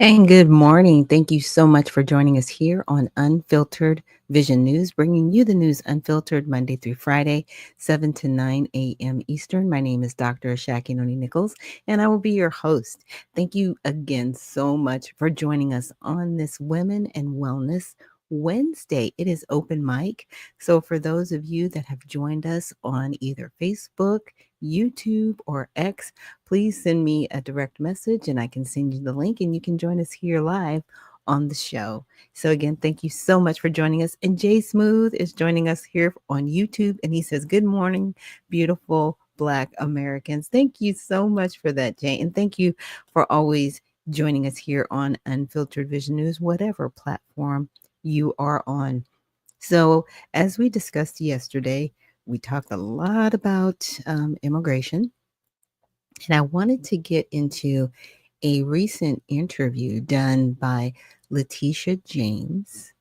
And good morning. Thank you so much for joining us here on Unfiltered Vision News, bringing you the news unfiltered Monday through Friday, 7 to 9 a.m. Eastern. My name is Dr. Ashaki Noni Nichols, and I will be your host. Thank you again so much for joining us on this Women and Wellness Wednesday. It is open mic. So for those of you that have joined us on either Facebook, YouTube, or X, please send me a direct message and I can send you the link and you can join us here live on the show. So again, thank you so much for joining us. And Jay Smooth is joining us here on YouTube and he says, "Good morning, beautiful Black Americans." Thank you so much for that, Jay. And thank you for always joining us here on Unfiltered Vision News, whatever platform you are on. So as we discussed yesterday, we talked a lot about immigration. And I wanted to get into a recent interview done by Letitia James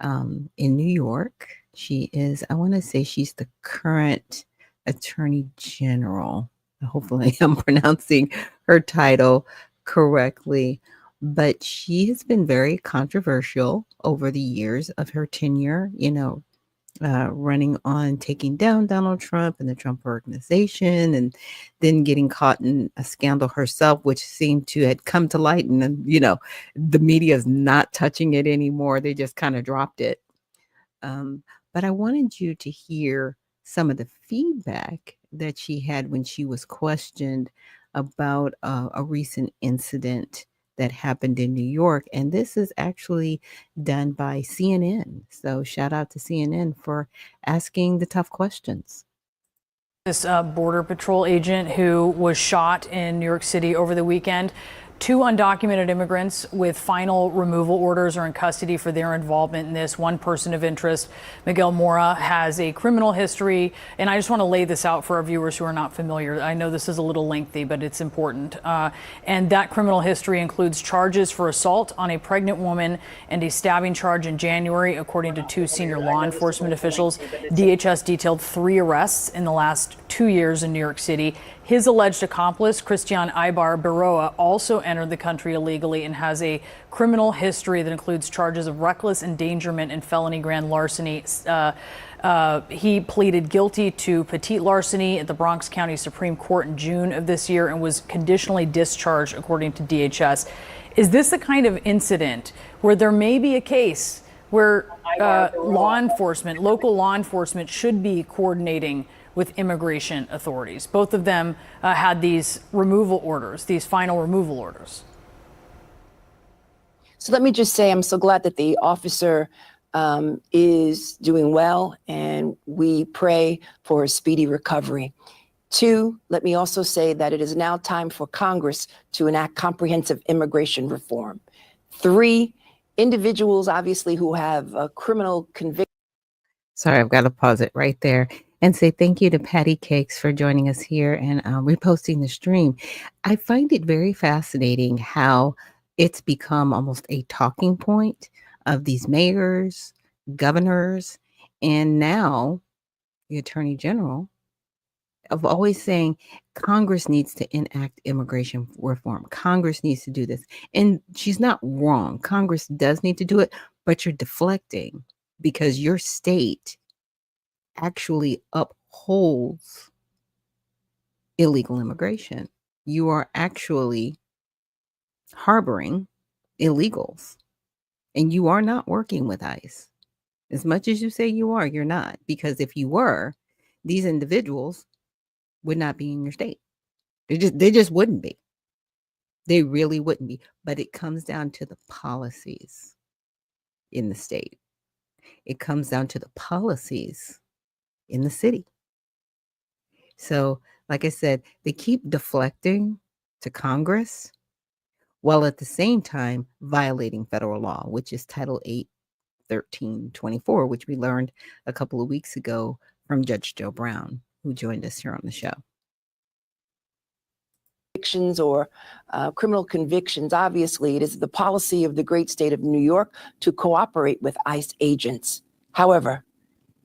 in New York. She is, I want to say, she's the current Attorney General. Hopefully, I'm pronouncing her title correctly. But she has been very controversial over the years of her tenure, running on taking down Donald Trump and the Trump organization, and then getting caught in a scandal herself, which seemed to had come to light. And then, the media is not touching it anymore. They just kind of dropped it. But I wanted you to hear some of the feedback that she had when she was questioned about a recent incident that happened in New York. And this is actually done by CNN. So shout out to CNN for asking the tough questions. This Border Patrol agent who was shot in New York City over the weekend. Two undocumented immigrants with final removal orders are in custody for their involvement in this. One person of interest, Miguel Mora, has a criminal history. And I just want to lay this out for our viewers who are not familiar. I know this is a little lengthy, but it's important. And that criminal history includes charges for assault on a pregnant woman and a stabbing charge in January, according to two senior law enforcement officials. DHS detailed 3 arrests in the last 2 years in New York City. His alleged accomplice, Christian Ibar Baroa, also entered the country illegally and has a criminal history that includes charges of reckless endangerment and felony grand larceny. He pleaded guilty to petite larceny at the Bronx County Supreme Court in June of this year and was conditionally discharged, according to DHS. Is this the kind of incident where there may be a case where local law enforcement should be coordinating with immigration authorities? Both of them had these removal orders, these final removal orders. So let me just say, I'm so glad that the officer is doing well, and we pray for a speedy recovery. 2, let me also say that it is now time for Congress to enact comprehensive immigration reform. 3, individuals, obviously, who have a criminal conviction. Sorry, I've got to pause it right there and say thank you to Patty Cakes for joining us here and reposting the stream. I find it very fascinating how it's become almost a talking point of these mayors, governors, and now the Attorney General of always saying Congress needs to enact immigration reform. Congress needs to do this. And she's not wrong. Congress does need to do it, but you're deflecting because your state actually upholds illegal immigration. You are actually harboring illegals, and you are not working with ICE. As much as you say you are, you're not, because if you were, these individuals would not be in your state. They just wouldn't be. They really wouldn't be. But it comes down to the policies in the state. It comes down to the policies in the city. So, like I said, they keep deflecting to Congress while at the same time violating federal law, which is Title 8, 1324, which we learned a couple of weeks ago from Judge Joe Brown, who joined us here on the show. Or criminal convictions, obviously, it is the policy of the great state of New York to cooperate with ICE agents. However,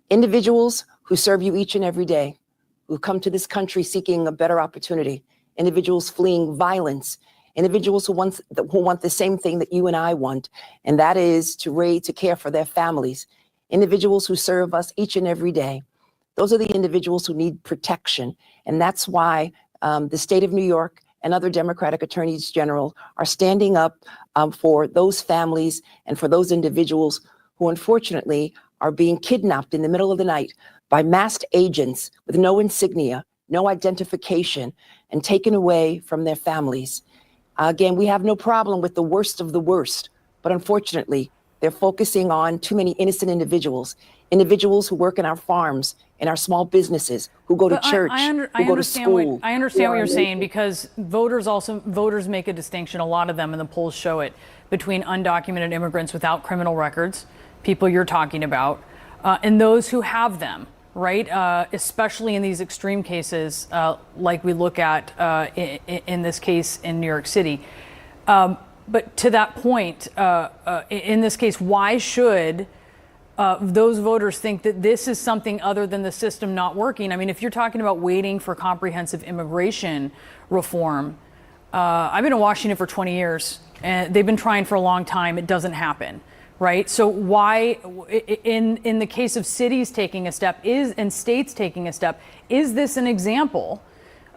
individuals who serve you each and every day, who come to this country seeking a better opportunity, individuals fleeing violence, individuals who want the same thing that you and I want, and that is to care for their families, individuals who serve us each and every day. Those are the individuals who need protection, and that's why the state of New York and other Democratic attorneys general are standing up for those families and for those individuals who unfortunately are being kidnapped in the middle of the night by masked agents with no insignia, no identification, and taken away from their families. Again, we have no problem with the worst of the worst, but unfortunately, they're focusing on too many innocent individuals who work in our farms, in our small businesses, who go to church, who go to school. I understand what you're saying, because voters make a distinction, a lot of them, and the polls show it, between undocumented immigrants without criminal records, people you're talking about, and those who have them, right? Especially in these extreme cases, like we look at in this case in New York City. But to that point, in this case, why should those voters think that this is something other than the system not working? I mean, if you're talking about waiting for comprehensive immigration reform, I've been in Washington for 20 years, and they've been trying for a long time. It doesn't happen, right? So why, in the case of cities taking a step and states taking a step, is this an example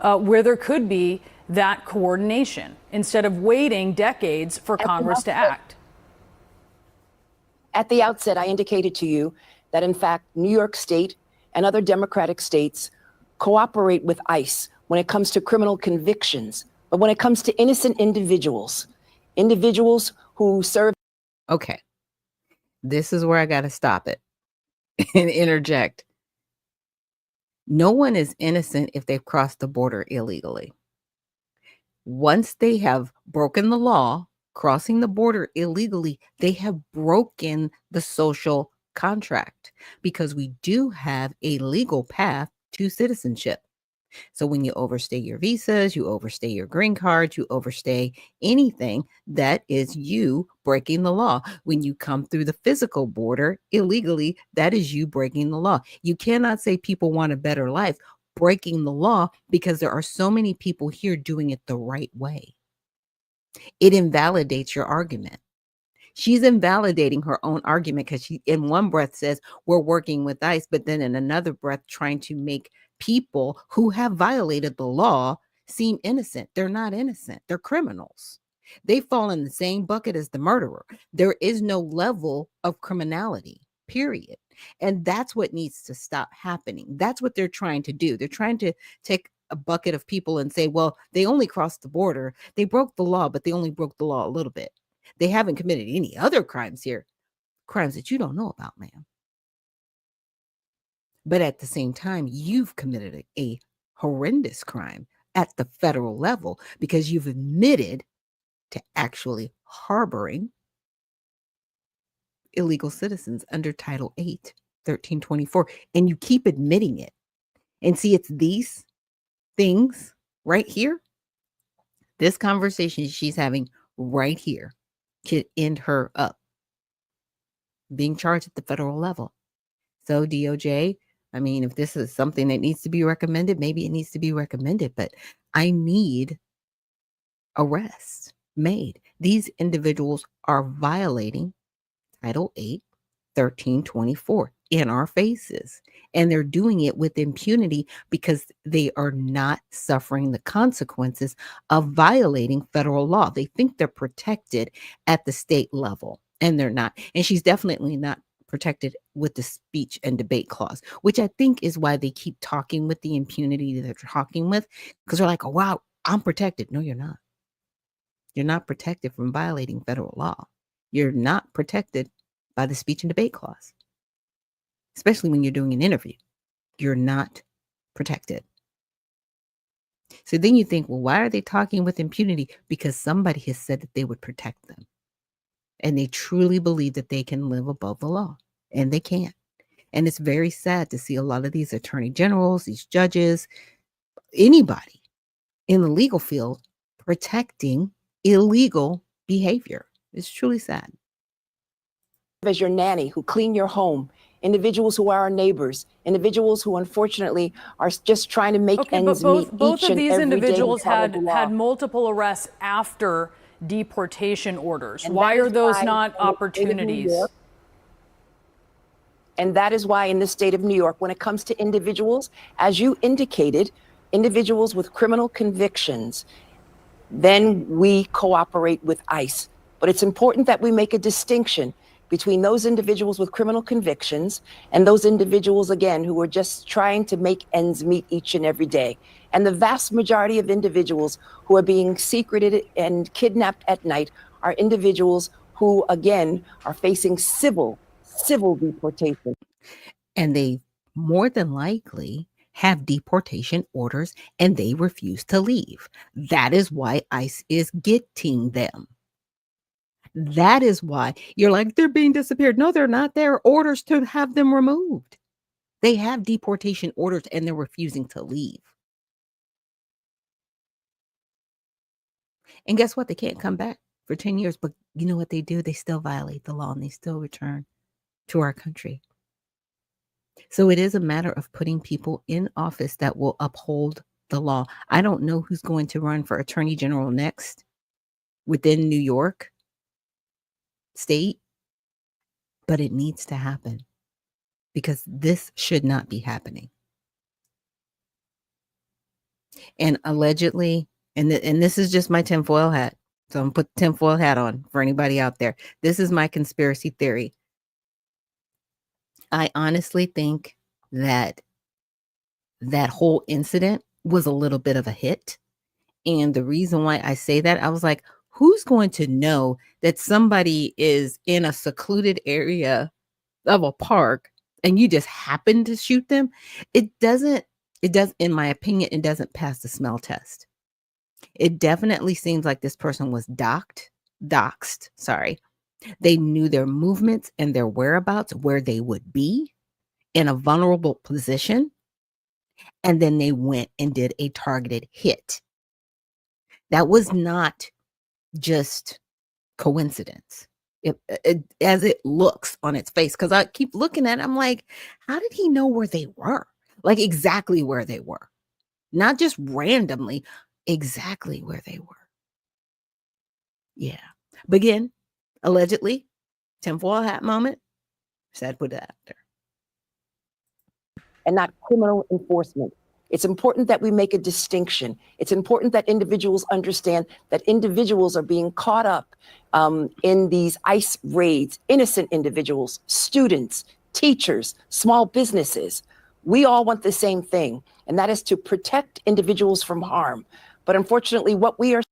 where there could be that coordination instead of waiting decades for Congress to act? At the outset, I indicated to you that, in fact, New York State and other Democratic states cooperate with ICE when it comes to criminal convictions. But when it comes to innocent individuals who serve. Okay. This is where I got to stop it and interject. No one is innocent if they've crossed the border illegally. Once they have broken the law, crossing the border illegally, they have broken the social contract, because we do have a legal path to citizenship. So when you overstay your visas, you overstay your green cards, you overstay anything, that is you breaking the law. When you come through the physical border illegally, that is you breaking the law. You cannot say people want a better life breaking the law, because there are so many people here doing it the right way. It invalidates your argument. She's invalidating her own argument, because she, in one breath, says we're working with ICE, but then in another breath trying to make people who have violated the law seem innocent. They're not innocent. They're criminals. They fall in the same bucket as the murderer. There is no level of criminality, period. And that's what needs to stop happening. That's what they're trying to do. They're trying to take a bucket of people and say, well, they only crossed the border. They broke the law, but they only broke the law a little bit. They haven't committed any other crimes here, crimes that you don't know about, ma'am. But at the same time, you've committed a horrendous crime at the federal level, because you've admitted to actually harboring illegal citizens under Title 8, 1324. And you keep admitting it. And see, it's these things right here. This conversation she's having right here could end her up being charged at the federal level. So DOJ, I mean, if this is something that needs to be recommended, maybe it needs to be recommended, but I need arrests made. These individuals are violating Title 8, 1324 in our faces. And they're doing it with impunity, because they are not suffering the consequences of violating federal law. They think they're protected at the state level, and they're not. And she's definitely not protected with the speech and debate clause, which I think is why they keep talking with the impunity that they're talking with, because they're like, oh, wow, I'm protected. No, you're not. You're not protected from violating federal law. You're not protected by the speech and debate clause, especially when you're doing an interview. You're not protected. So then you think, well, why are they talking with impunity? Because somebody has said that they would protect them. And they truly believe that they can live above the law, and they can't. And it's very sad to see a lot of these attorney generals, these judges, anybody in the legal field protecting illegal behavior. It's truly sad. As your nanny, who clean your home individuals who are our neighbors, individuals who unfortunately are just trying to make Okay, but ends meet both each of and these every day and individuals follow the law. had multiple arrests after deportation orders. And Why that are is those why not in the state of New opportunities? York, and that is why in the state of New York, when it comes to individuals, as you indicated, individuals with criminal convictions, then we cooperate with ICE. But it's important that we make a distinction between those individuals with criminal convictions and those individuals, again, who are just trying to make ends meet each and every day. And the vast majority of individuals who are being secreted and kidnapped at night are individuals who, again, are facing civil deportation. And they more than likely have deportation orders and they refuse to leave. That is why ICE is getting them. That is why you're like, they're being disappeared. No, they're not. There are orders to have them removed. They have deportation orders and they're refusing to leave. And guess what? They can't come back for 10 years. But you know what they do? They still violate the law and they still return to our country. So it is a matter of putting people in office that will uphold the law. I don't know who's going to run for attorney general next within New York state, but it needs to happen because this should not be happening. And allegedly, and this is just my tinfoil hat. So I'm gonna put the tinfoil hat on for anybody out there. This is my conspiracy theory. I honestly think that that whole incident was a little bit of a hit. And the reason why I say that, I was like, who's going to know that somebody is in a secluded area of a park and you just happen to shoot them? It does, in my opinion, it doesn't pass the smell test. It definitely seems like this person was doxed, sorry. They knew their movements and their whereabouts, where they would be in a vulnerable position. And then they went and did a targeted hit. That was not just coincidence. As it looks on its face, because I keep looking at it, I'm like, how did he know where they were? Like exactly where they were, not just randomly, exactly where they were. Yeah. But again, allegedly, tinfoil hat moment, said put it out there. And not criminal enforcement. It's important that we make a distinction. It's important that individuals understand that individuals are being caught up in these ICE raids, innocent individuals, students, teachers, small businesses. We all want the same thing, and that is to protect individuals from harm. But unfortunately, what we are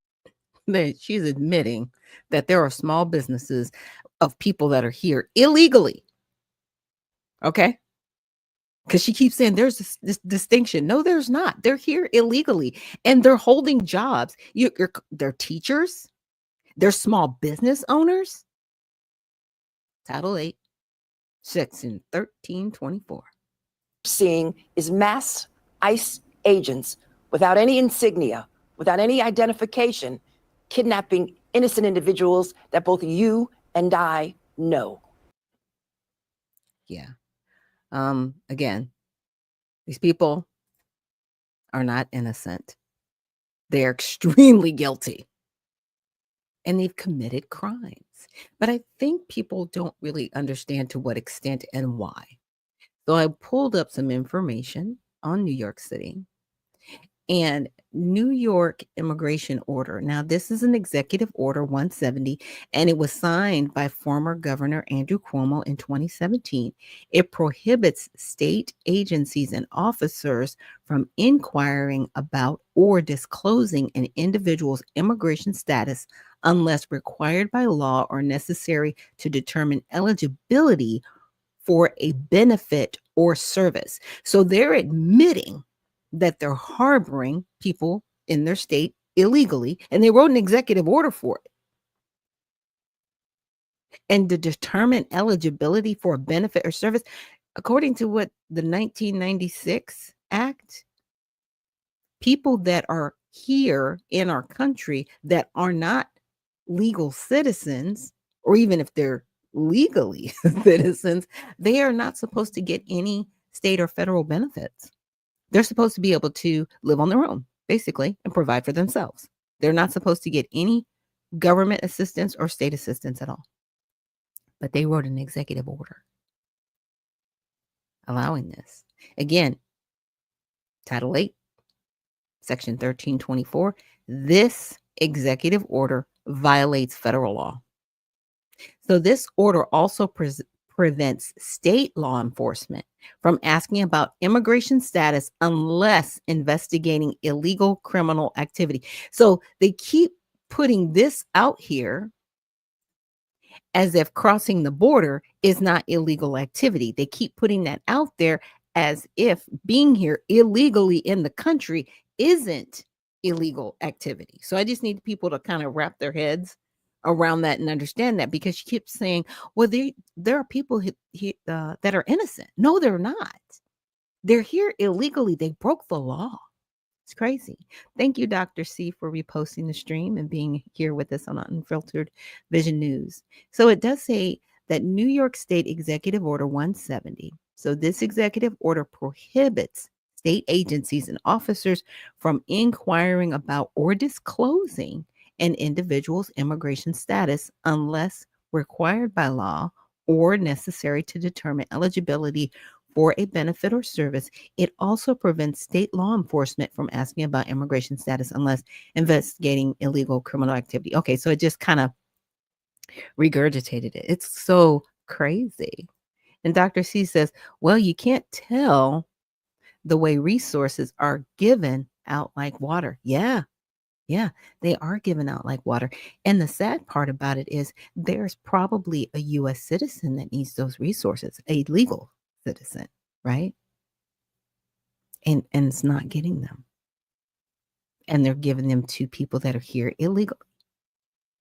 She's admitting that there are small businesses of people that are here illegally. Okay. Because she keeps saying there's this distinction. No, there's not. They're here illegally and they're holding jobs. They're teachers, they're small business owners. Title 8, Section 1324. seeing is mass ICE agents without any insignia, without any identification, kidnapping innocent individuals that both you and I know. Yeah. Again, these people are not innocent. They're extremely guilty. And they've committed crimes. But I think people don't really understand to what extent and why. So I pulled up some information on New York City and New York immigration order. Now, this is an executive order 170, and it was signed by former Governor Andrew Cuomo in 2017. It prohibits state agencies and officers from inquiring about or disclosing an individual's immigration status unless required by law or necessary to determine eligibility for a benefit or service. So they're admitting that they're harboring people in their state illegally, and they wrote an executive order for it. And to determine eligibility for a benefit or service, according to what the 1996 Act, people that are here in our country that are not legal citizens, or even if they're legally citizens, they are not supposed to get any state or federal benefits. They're supposed to be able to live on their own, basically, and provide for themselves. They're not supposed to get any government assistance or state assistance at all. But they wrote an executive order allowing this. Again, Title 8, Section 1324, this executive order violates federal law. So this order also prevents state law enforcement from asking about immigration status unless investigating illegal criminal activity. So they keep putting this out here as if crossing the border is not illegal activity. They keep putting that out there as if being here illegally in the country isn't illegal activity. So I just need people to kind of wrap their heads around that and understand that, because she keeps saying, well, there are people that are innocent. No, they're not. They're here illegally. They broke the law. It's crazy. Thank you, Dr. C, for reposting the stream and being here with us on Unfiltered Vision News. So it does say that New York State Executive Order 170. So this executive order prohibits state agencies and officers from inquiring about or disclosing an individual's immigration status unless required by law or necessary to determine eligibility for a benefit or service. It also prevents state law enforcement from asking about immigration status unless investigating illegal criminal activity. Okay, so it just kind of regurgitated it. It's so crazy. And Dr. C says, well, you can't tell the way resources are given out like water. Yeah, they are given out like water. And the sad part about it is there's probably a U.S. citizen that needs those resources, a legal citizen, right? And it's not getting them. And they're giving them to people that are here illegally.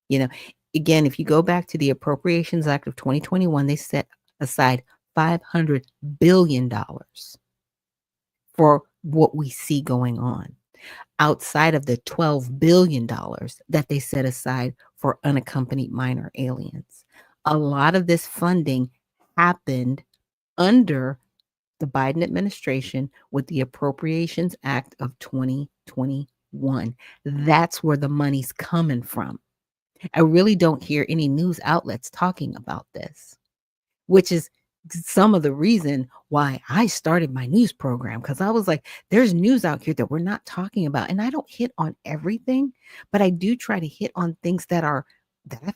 You know, again, if you go back to the Appropriations Act of 2021, they set aside $500 billion for what we see going on, outside of the $12 billion that they set aside for unaccompanied minor aliens. A lot of this funding happened under the Biden administration with the Appropriations Act of 2021. That's where the money's coming from. I really don't hear any news outlets talking about this, which is some of the reason why I started my news program, because I was like, there's news out here that we're not talking about. And I don't hit on everything, but I do try to hit on things that I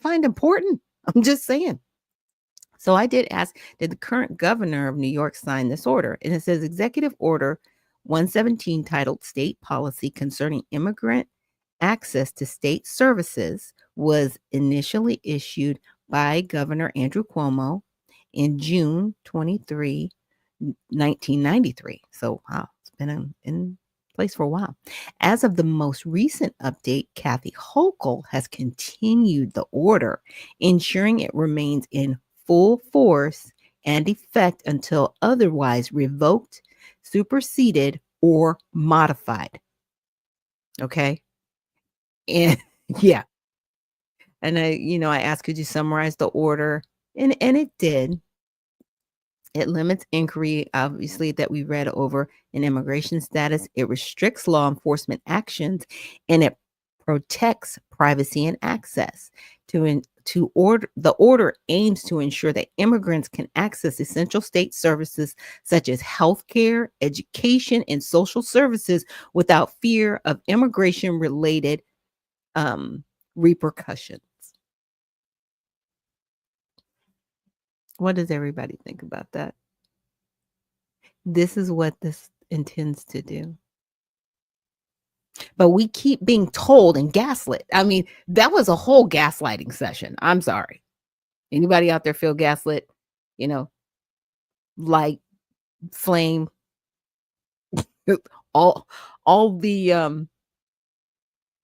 find important. I'm just saying. So I did ask, did the current governor of New York sign this order? And it says Executive Order 117, titled State Policy Concerning Immigrant Access to State Services, was initially issued by Governor Andrew Cuomo in June 23, 1993. So, wow, it's been in place for a while. As of the most recent update, Kathy Hochul has continued the order, ensuring it remains in full force and effect until otherwise revoked, superseded, or modified. Okay. And yeah. And I asked, could you summarize the order? And it did. It limits inquiry, obviously, that we read over in immigration status. It restricts law enforcement actions, and it protects privacy and access. The order aims to ensure that immigrants can access essential state services such as healthcare, education, and social services without fear of immigration-related repercussions. What does everybody think about that? This is what this intends to do. But we keep being told and gaslit. I mean, that was a whole gaslighting session. I'm sorry. Anybody out there feel gaslit? Light, flame, all the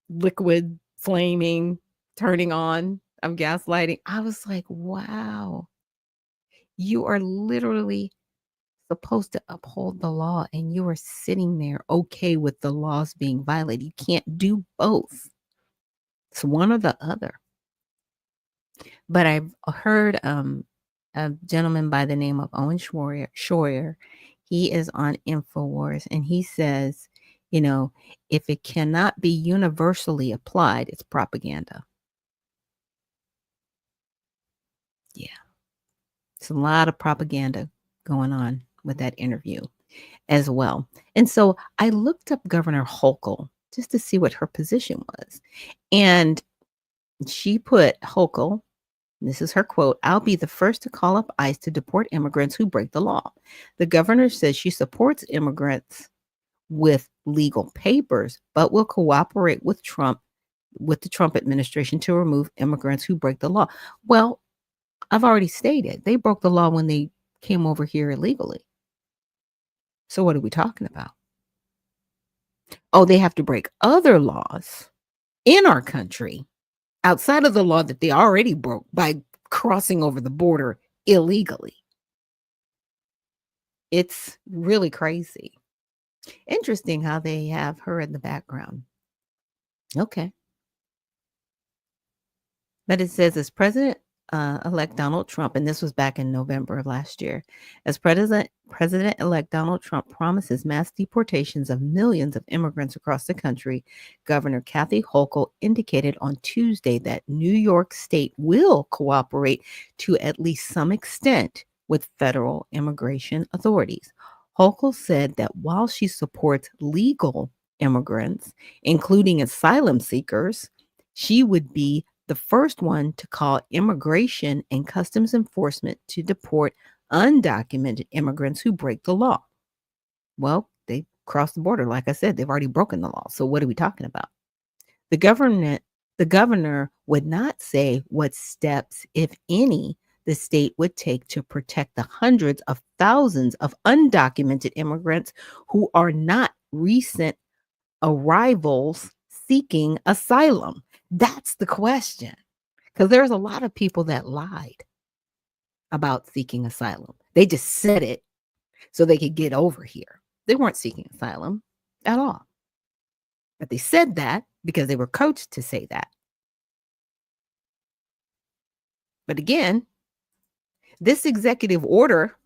liquid flaming, turning on of gaslighting. I was like, wow. You are literally supposed to uphold the law, and you are sitting there okay with the laws being violated. You can't do both. It's one or the other. But I've heard a gentleman by the name of Owen Schroyer. He is on InfoWars, and he says, if it cannot be universally applied, it's propaganda. Yeah. It's a lot of propaganda going on with that interview as well. And so I looked up Governor Hochul just to see what her position was. And she put Hochul, this is her quote, "I'll be the first to call up ICE to deport immigrants who break the law." The governor says she supports immigrants with legal papers, but will cooperate with the Trump administration to remove immigrants who break the law. Well, I've already stated they broke the law when they came over here illegally. So what are we talking about? Oh, they have to break other laws in our country outside of the law that they already broke by crossing over the border illegally. It's really crazy. Interesting how they have her in the background. Okay. But it says, as President-elect Donald Trump, and this was back in November of last year, as President-elect Donald Trump promises mass deportations of millions of immigrants across the country, Governor Kathy Hochul indicated on Tuesday that New York State will cooperate to at least some extent with federal immigration authorities. Hochul said that while she supports legal immigrants, including asylum seekers, she would be the first one to call immigration and customs enforcement to deport undocumented immigrants who break the law. Well, they crossed the border. Like I said, they've already broken the law. So what are we talking about? The governor would not say what steps, if any, the state would take to protect the hundreds of thousands of undocumented immigrants who are not recent arrivals seeking asylum. That's the question. Because there's a lot of people that lied about seeking asylum. They just said it so they could get over here. They weren't seeking asylum at all. But they said that because they were coached to say that. But again, this executive order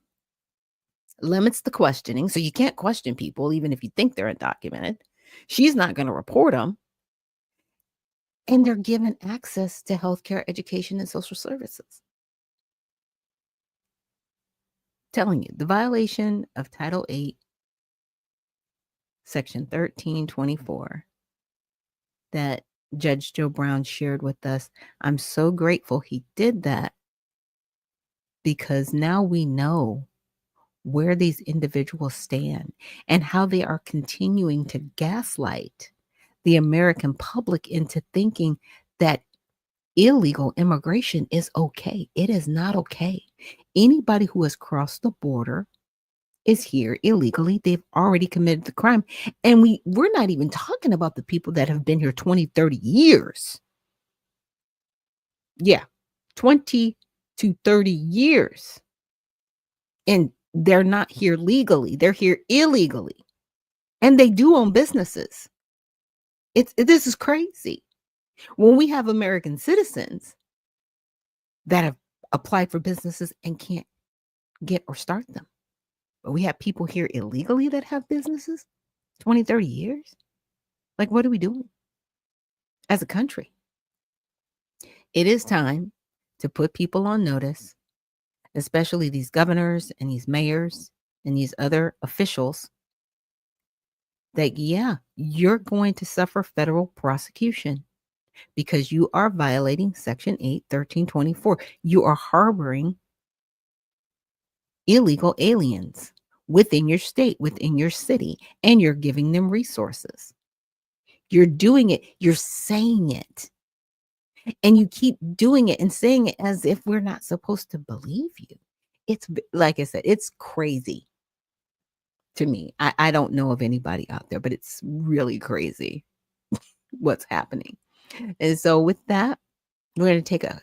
limits the questioning. So you can't question people, even if you think they're undocumented. She's not going to report them. And they're given access to healthcare, education, and social services. Telling you, the violation of Title 8, Section 1324, that Judge Joe Brown shared with us. I'm so grateful he did that, because now we know where these individuals stand and how they are continuing to gaslight the American public into thinking that illegal immigration is okay. It is not okay. Anybody who has crossed the border is here illegally. They've already committed the crime. And we're not even talking about the people that have been here 20, 30 years. Yeah, 20 to 30 years. And they're not here legally. They're here illegally. And they do own businesses. This is crazy. When we have American citizens that have applied for businesses and can't get or start them. But we have people here illegally that have businesses 20, 30 years. Like, what are we doing as a country? It is time to put people on notice, especially these governors and these mayors and these other officials, that, yeah, you're going to suffer federal prosecution because you are violating Section 8, 1324. You are harboring illegal aliens within your state, within your city, and you're giving them resources. You're doing it. You're saying it. And you keep doing it and saying it as if we're not supposed to believe you. It's, like I said, it's crazy to me. I don't know of anybody out there, but it's really crazy what's happening. And so with that, we're going to take a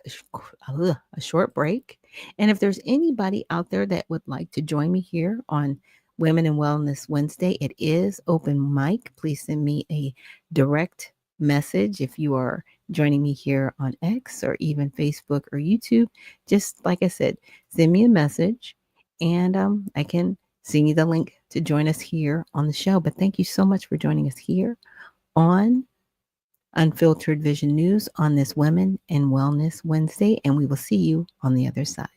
short break. And if there's anybody out there that would like to join me here on Women in Wellness Wednesday, it is open mic. Please send me a direct message if you are joining me here on X or even Facebook or YouTube. Just like I said, send me a message and I can send you the link to join us here on the show. But thank you so much for joining us here on Unfiltered Vision News on this Women and Wellness Wednesday. And we will see you on the other side.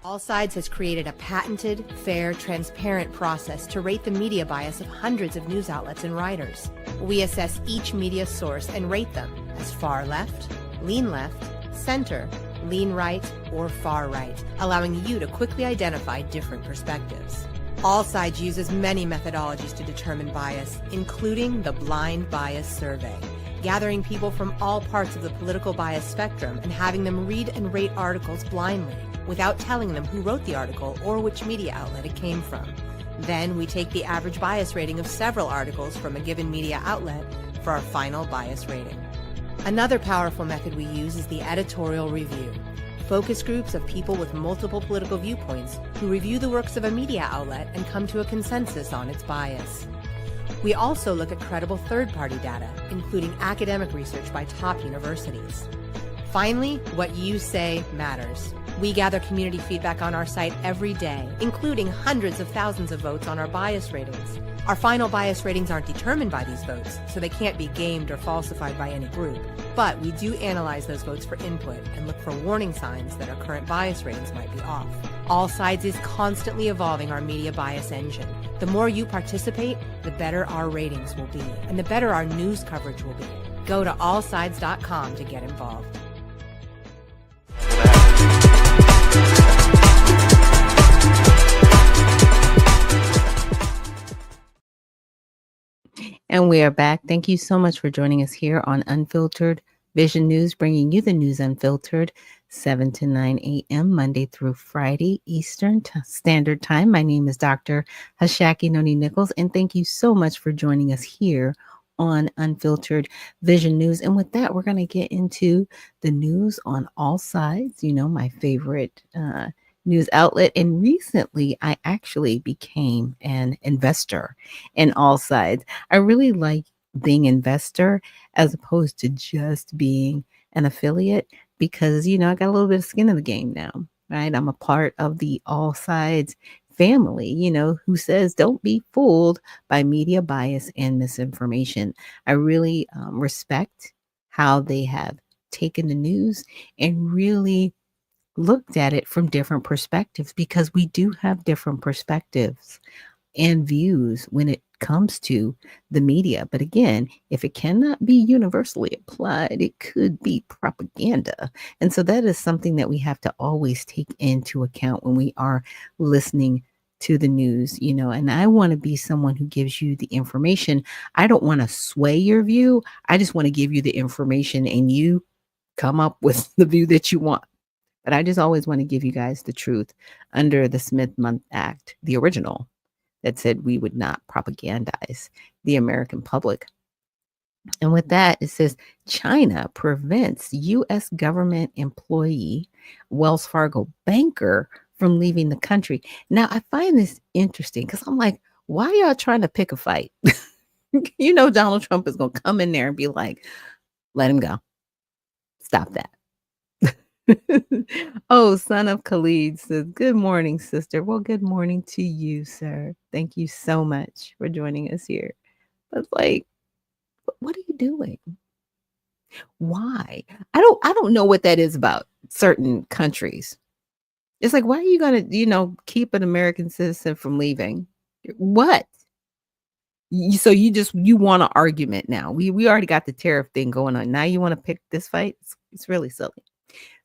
All Sides has created a patented, fair, transparent process to rate the media bias of hundreds of news outlets and writers. We assess each media source and rate them as far left, lean left, center, lean right, or far right, allowing you to quickly identify different perspectives. All Sides uses many methodologies to determine bias, including the Blind Bias Survey, gathering people from all parts of the political bias spectrum and having them read and rate articles blindly, without telling them who wrote the article or which media outlet it came from. Then we take the average bias rating of several articles from a given media outlet for our final bias rating. Another powerful method we use is the editorial review. Focus groups of people with multiple political viewpoints who review the works of a media outlet and come to a consensus on its bias. We also look at credible third-party data, including academic research by top universities. Finally, what you say matters. We gather community feedback on our site every day, including hundreds of thousands of votes on our bias ratings. Our final bias ratings aren't determined by these votes, so they can't be gamed or falsified by any group. But we do analyze those votes for input and look for warning signs that our current bias ratings might be off. All Sides is constantly evolving our media bias engine. The more you participate, the better our ratings will be, and the better our news coverage will be. Go to allsides.com to get involved. And we are back. Thank you so much for joining us here on Unfiltered Vision News, bringing you the news unfiltered, 7 to 9 a.m., Monday through Friday, Eastern Standard Time. My name is Dr. Ashaki Noni Nichols, and thank you so much for joining us here on Unfiltered Vision News. And with that, we're going to get into the news on all sides, my favorite news outlet. And recently, I actually became an investor in All Sides. I really like being investor as opposed to just being an affiliate because, I got a little bit of skin in the game now, right? I'm a part of the All Sides family, who says don't be fooled by media bias and misinformation. I really respect how they have taken the news and really looked at it from different perspectives because we do have different perspectives and views when it comes to the media. But again, if it cannot be universally applied, it could be propaganda. And so that is something that we have to always take into account when we are listening to the news, and I want to be someone who gives you the information. I don't want to sway your view. I just want to give you the information and you come up with the view that you want. But I just always want to give you guys the truth under the Smith-Mundt Act, the original, that said we would not propagandize the American public. And with that, it says China prevents U.S. government employee, Wells Fargo banker, from leaving the country. Now, I find this interesting because I'm like, why y'all trying to pick a fight? Donald Trump is going to come in there and be like, let him go. Stop that. Oh, son of Khalid says, good morning, sister. Well, good morning to you, sir. Thank you so much for joining us here. But like, what are you doing? Why? I don't know what that is about certain countries. It's like, why are you going to, keep an American citizen from leaving? What? So you want an argument now. We already got the tariff thing going on. Now you want to pick this fight? It's really silly.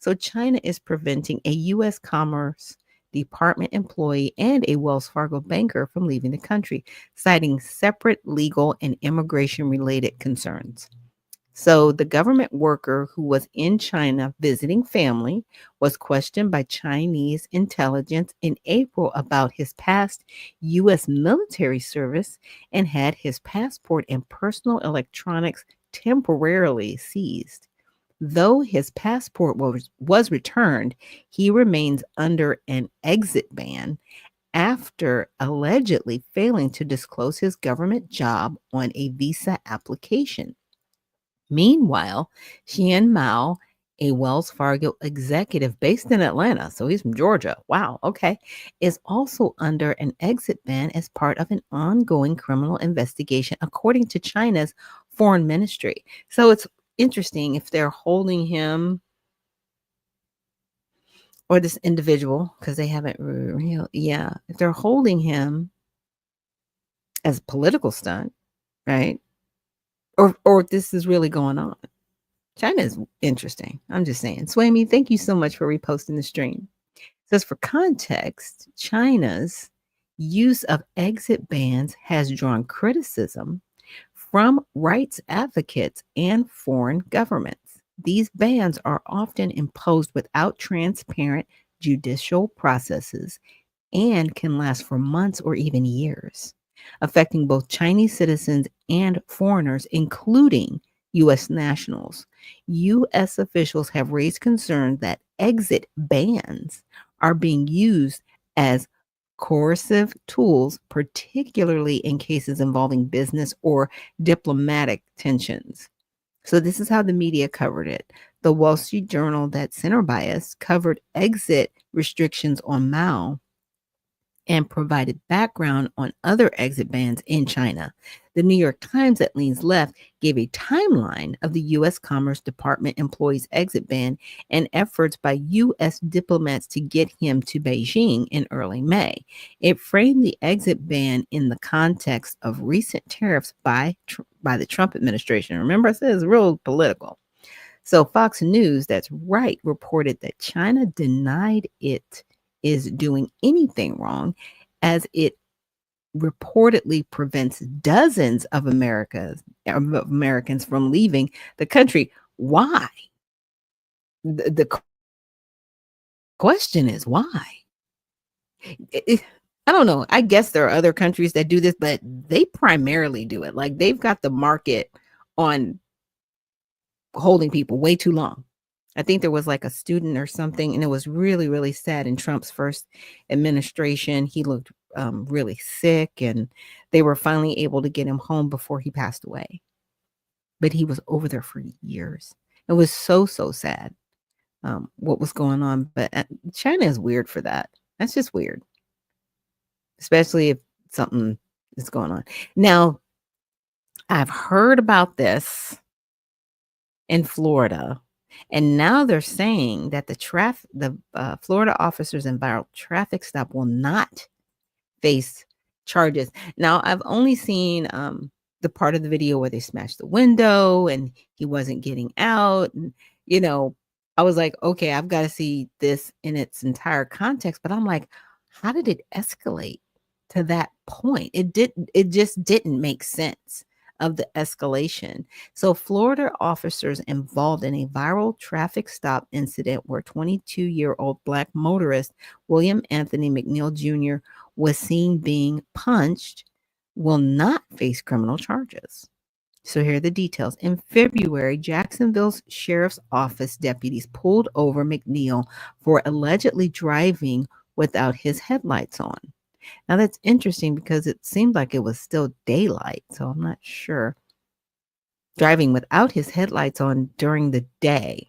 So China is preventing a U.S. Commerce Department employee and a Wells Fargo banker from leaving the country, citing separate legal and immigration-related concerns. So the government worker who was in China visiting family was questioned by Chinese intelligence in April about his past U.S. military service and had his passport and personal electronics temporarily seized. Though his passport was returned, he remains under an exit ban after allegedly failing to disclose his government job on a visa application. Meanwhile, Xian Mao, a Wells Fargo executive based in Atlanta, so he's from Georgia, wow, okay, is also under an exit ban as part of an ongoing criminal investigation, according to China's foreign ministry. So it's interesting if they're holding him or this individual, because they haven't real, yeah, if they're holding him as a political stunt, right? Or this is really going on. China is interesting. I'm just saying. Swami, thank you so much for reposting the stream. Says for context, China's use of exit bans has drawn criticism from rights advocates and foreign governments. These bans are often imposed without transparent judicial processes and can last for months or even years, affecting both Chinese citizens and foreigners, including U.S. nationals. U.S. officials have raised concerns that exit bans are being used as coercive tools, particularly in cases involving business or diplomatic tensions. So, this is how the media covered it. The Wall Street Journal, that center bias, covered exit restrictions on Mao and provided background on other exit bans in China. The New York Times, that leans left, gave a timeline of the U.S. Commerce Department employees' exit ban and efforts by U.S. diplomats to get him to Beijing in early May. It framed the exit ban in the context of recent tariffs by the Trump administration. Remember, I said it's real political. So Fox News, that's right, reported that China denied it is doing anything wrong, as it reportedly prevents dozens of Americans from leaving the country. Why? The question is why? I don't know. I guess there are other countries that do this, but they primarily do it. Like they've got the market on holding people way too long. I think there was like a student or something, and it was really, really sad. In Trump's first administration, he looked really sick, and they were finally able to get him home before he passed away. But he was over there for years. It was so, so sad what was going on. But China is weird for that. That's just weird, especially if something is going on. Now, I've heard about this in Florida. And now they're saying that the Florida officers in viral traffic stop will not face charges. Now, I've only seen the part of the video where they smashed the window and he wasn't getting out. And, I was like, okay, I've got to see this in its entire context. But I'm like, how did it escalate to that point? It just didn't make sense of the escalation. So Florida officers involved in a viral traffic stop incident where 22-year-old Black motorist William Anthony McNeil Jr. was seen being punched will not face criminal charges. So here are the details. In February, Jacksonville's Sheriff's Office deputies pulled over McNeil for allegedly driving without his headlights on. Now, that's interesting because it seemed like it was still daylight, so I'm not sure. Driving without his headlights on during the day.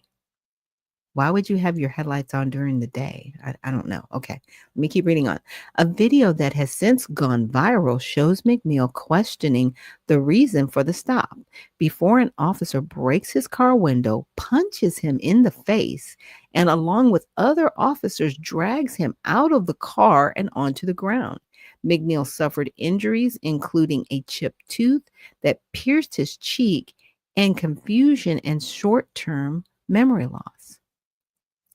Why would you have your headlights on during the day? I don't know. Okay, let me keep reading on. A video that has since gone viral shows McNeil questioning the reason for the stop before an officer breaks his car window, punches him in the face, and along with other officers drags him out of the car and onto the ground. McNeil suffered injuries, including a chipped tooth that pierced his cheek and confusion and short-term memory loss.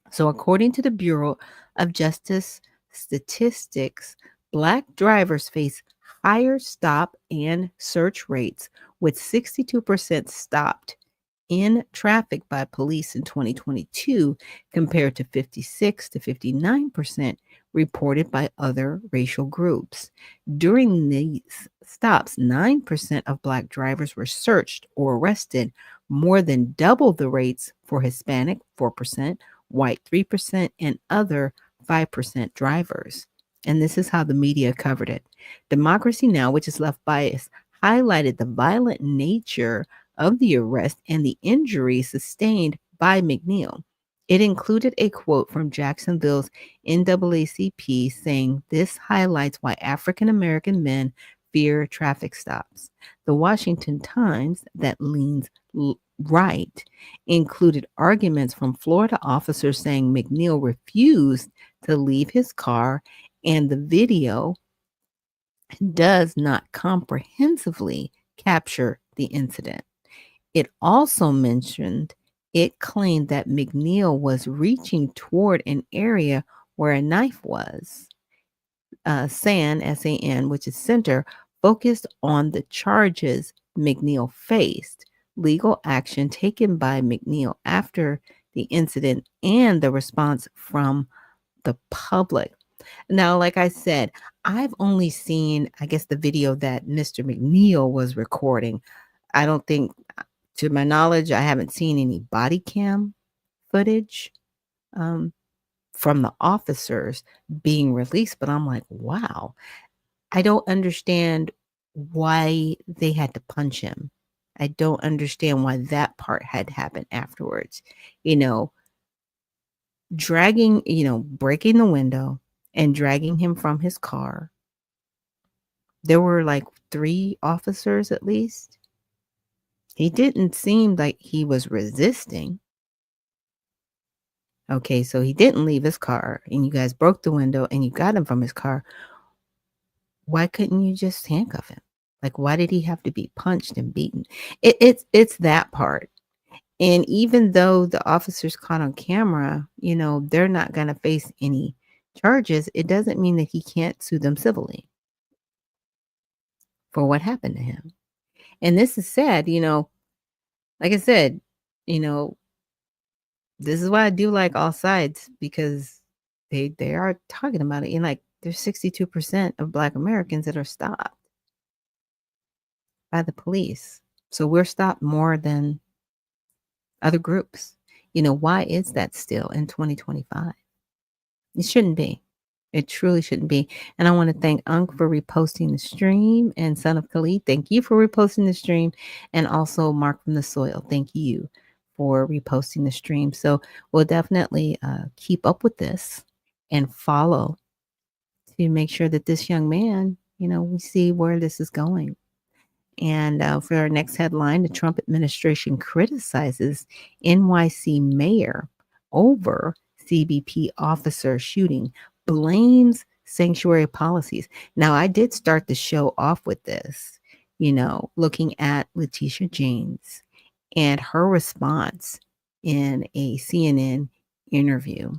So according to the Bureau of Justice Statistics, Black drivers face higher stop and search rates, with 62% stopped in traffic by police in 2022 compared to 56 to 59% reported by other racial groups. During these stops, 9% of Black drivers were searched or arrested, more than double the rates for Hispanic, 4%, white 3%, and other 5% drivers. And this is how the media covered it. Democracy Now!, which is left biased, highlighted the violent nature of the arrest and the injuries sustained by McNeil. It included a quote from Jacksonville's NAACP saying, "This highlights why African American men fear traffic stops." The Washington Times, that leans right, included arguments from Florida officers saying McNeil refused to leave his car, and the video does not comprehensively capture the incident. It also mentioned it claimed that McNeil was reaching toward an area where a knife was. SAN, S-A-N, which is center, focused on the charges McNeil faced, legal action taken by McNeil after the incident, and the response from the public. Now, like I said, I've only seen, I guess, the video that Mr. McNeil was recording. I don't think, to my knowledge, I haven't seen any body cam footage from the officers being released, but I'm like, wow, I don't understand why they had to punch him. I don't understand why that part had happened afterwards. Dragging, breaking the window and dragging him from his car. There were like 3 officers at least. He didn't seem like he was resisting. Okay, so he didn't leave his car, and you guys broke the window and you got him from his car. Why couldn't you just handcuff him? Like, why did he have to be punched and beaten? It's that part. And even though the officers caught on camera, they're not going to face any charges, it doesn't mean that he can't sue them civilly for what happened to him. And this is sad, like I said, this is why I do like all sides, because they are talking about it. And like, there's 62% of Black Americans that are stopped by the police. So we're stopped more than other groups. Why is that still in 2025? It shouldn't be. It truly shouldn't be. And I want to thank Unc for reposting the stream, and Son of Khalid, thank you for reposting the stream. And also Mark from the Soil, thank you for reposting the stream. So we'll definitely keep up with this and follow to make sure that this young man, we see where this is going. And for our next headline, the Trump administration criticizes NYC mayor over CBP officer shooting, blames sanctuary policies. Now, I did start the show off with this, looking at Letitia James and her response in a CNN interview,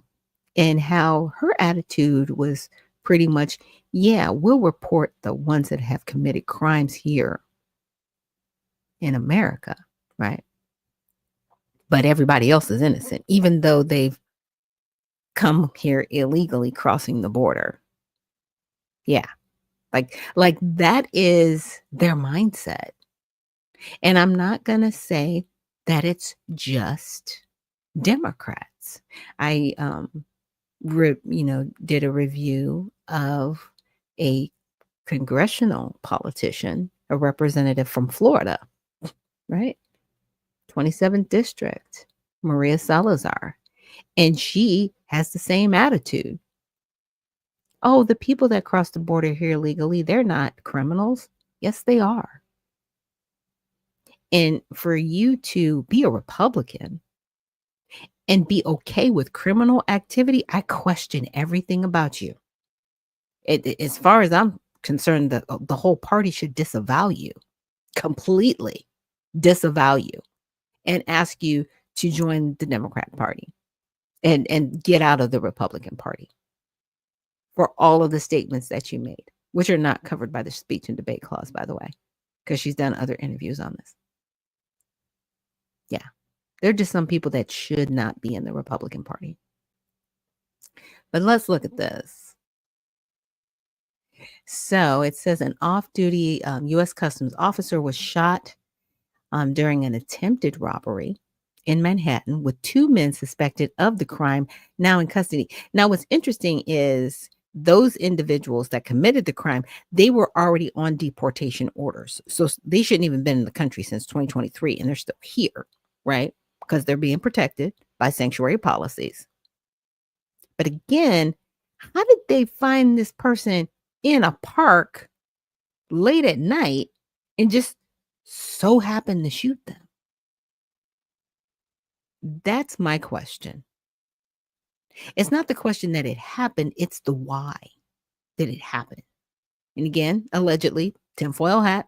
and how her attitude was pretty much, yeah, we'll report the ones that have committed crimes here in America, right? But everybody else is innocent, even though they've come here illegally crossing the border. Yeah. Like that is their mindset. And I'm not going to say that it's just Democrats. I did a review of a congressional politician, a representative from Florida, right? 27th district, Maria Salazar. And she has the same attitude. Oh, the people that cross the border here legally, they're not criminals. Yes, they are. And for you to be a Republican and be okay with criminal activity, I question everything about you. As far as I'm concerned, the whole party should disavow you, completely disavow you, and ask you to join the Democrat Party and get out of the Republican Party for all of the statements that you made, which are not covered by the speech and debate clause, by the way, because she's done other interviews on this. Yeah. There are just some people that should not be in the Republican Party. But let's look at this. So it says an off-duty U.S. Customs officer was shot during an attempted robbery in Manhattan, with 2 men suspected of the crime now in custody. Now, what's interesting is those individuals that committed the crime, they were already on deportation orders. So they shouldn't even been in the country since 2023, and they're still here, right? Because they're being protected by sanctuary policies. But again, how did they find this person in a park late at night and just so happen to shoot them? That's my question. It's not the question that it happened, it's the why did it happen. And again, allegedly, tinfoil hat,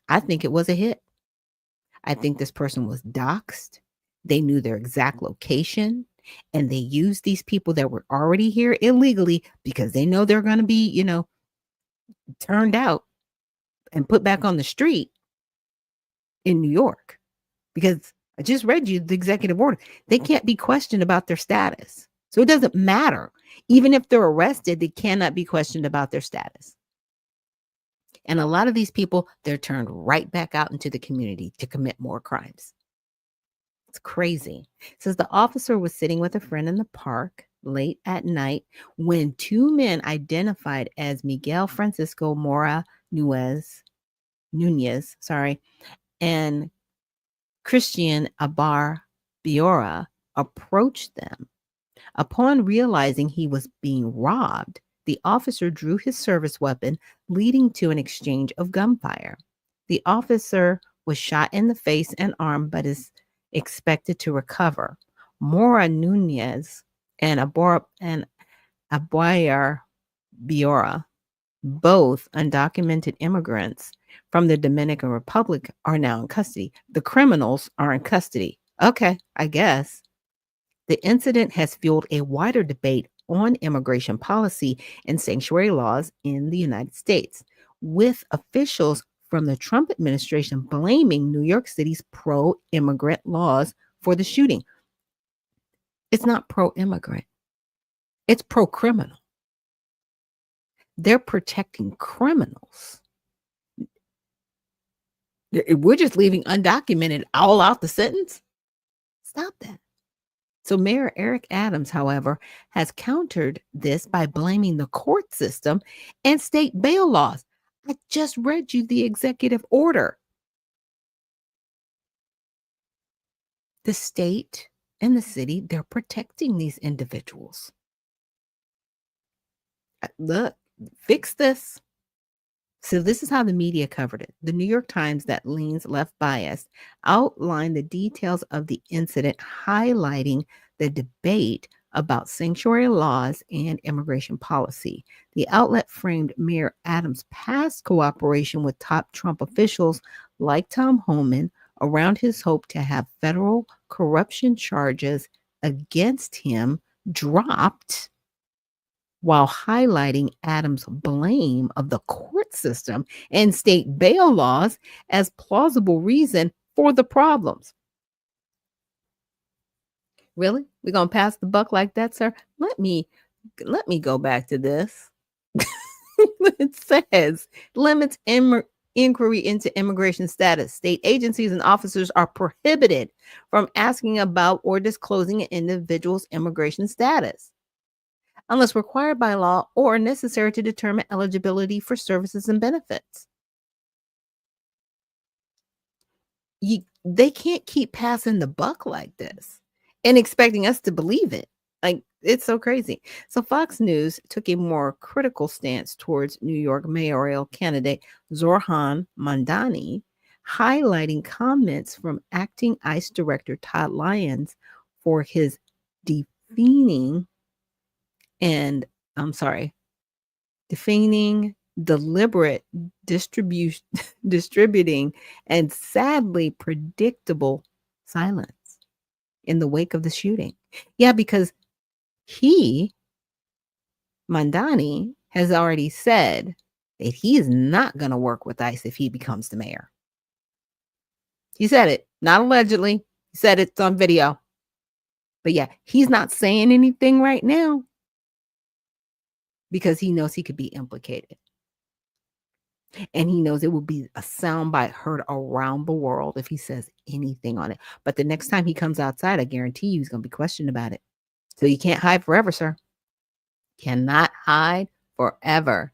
I think it was a hit. I think this person was doxxed. They knew their exact location, and they used these people that were already here illegally because they know they're going to be, turned out and put back on the street in New York. Because I just read you the executive order. They can't be questioned about their status. So it doesn't matter. Even if they're arrested, they cannot be questioned about their status. And a lot of these people, they're turned right back out into the community to commit more crimes. It's crazy. It says the officer was sitting with a friend in the park late at night when two men identified as Miguel Francisco Mora Nunez, and Christian Abar Biora approached them. Upon realizing he was being robbed, the officer drew his service weapon, leading to an exchange of gunfire. The officer was shot in the face and arm, but is expected to recover. Mora Nunez and Abayar Biora, both undocumented immigrants from the Dominican Republic, are now in custody. The criminals are in custody. Okay, I guess. The incident has fueled a wider debate on immigration policy and sanctuary laws in the United States, with officials from the Trump administration blaming New York City's pro-immigrant laws for the shooting. It's not pro-immigrant. It's pro-criminal. They're protecting criminals. We're just leaving undocumented all out the sentence. Stop that. So Mayor Eric Adams, however, has countered this by blaming the court system and state bail laws. I just read you the executive order. The state and the city, they're protecting these individuals. Look, fix this. So this is how the media covered it. The New York Times, that leans left bias, outlined the details of the incident, highlighting the debate about sanctuary laws and immigration policy. The outlet framed Mayor Adams' past cooperation with top Trump officials like Tom Homan around his hope to have federal corruption charges against him dropped, while highlighting Adams' blame of the court system and state bail laws as plausible reason for the problems. Really? We're going to pass the buck like that, sir? Let me go back to this. It says, limits inquiry into immigration status. State agencies and officers are prohibited from asking about or disclosing an individual's immigration status unless required by law or necessary to determine eligibility for services and benefits. They can't keep passing the buck like this and expecting us to believe it. Like, it's so crazy. So Fox News took a more critical stance towards New York mayoral candidate Zohran Mamdani, highlighting comments from acting ICE Director Todd Lyons for his defining, deliberate distributing, and sadly predictable silence in the wake of the shooting. Yeah, because Mamdani, has already said that he is not going to work with ICE if he becomes the mayor. He said it, not allegedly. He said it's on video. But yeah, he's not saying anything right now because he knows he could be implicated. And he knows it will be a soundbite heard around the world if he says anything on it. But the next time he comes outside, I guarantee you he's going to be questioned about it. So you can't hide forever, sir. cannot hide forever.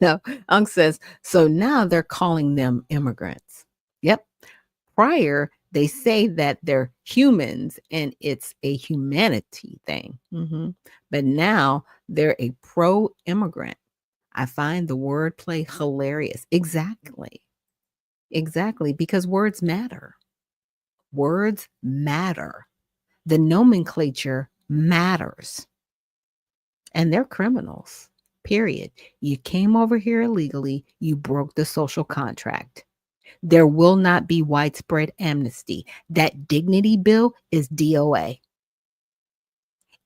So Unc says, so now they're calling them immigrants. Yep. Prior, they say that they're humans and it's a humanity thing. But now they're a pro-immigrant. I find the wordplay hilarious. Exactly. Exactly. Because words matter. Words matter. The nomenclature matters. And they're criminals. Period. You came over here illegally. You broke the social contract. There will not be widespread amnesty. That dignity bill is DOA.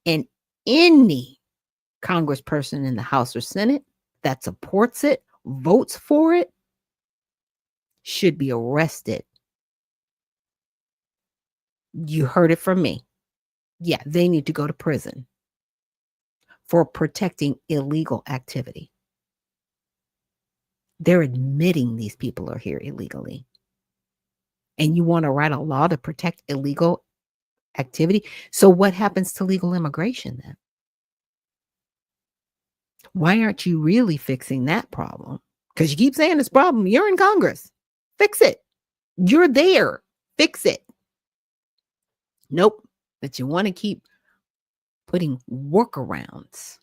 And any congressperson in the House or Senate that supports it, votes for it, should be arrested. You heard it from me. Yeah, they need to go to prison for protecting illegal activity. They're admitting these people are here illegally. And you want to write a law to protect illegal activity? So what happens to legal immigration then? Why aren't you really fixing that problem? Because you keep saying this problem. You're in Congress. Fix it. You're there. Fix it. Nope. But you want to keep putting workarounds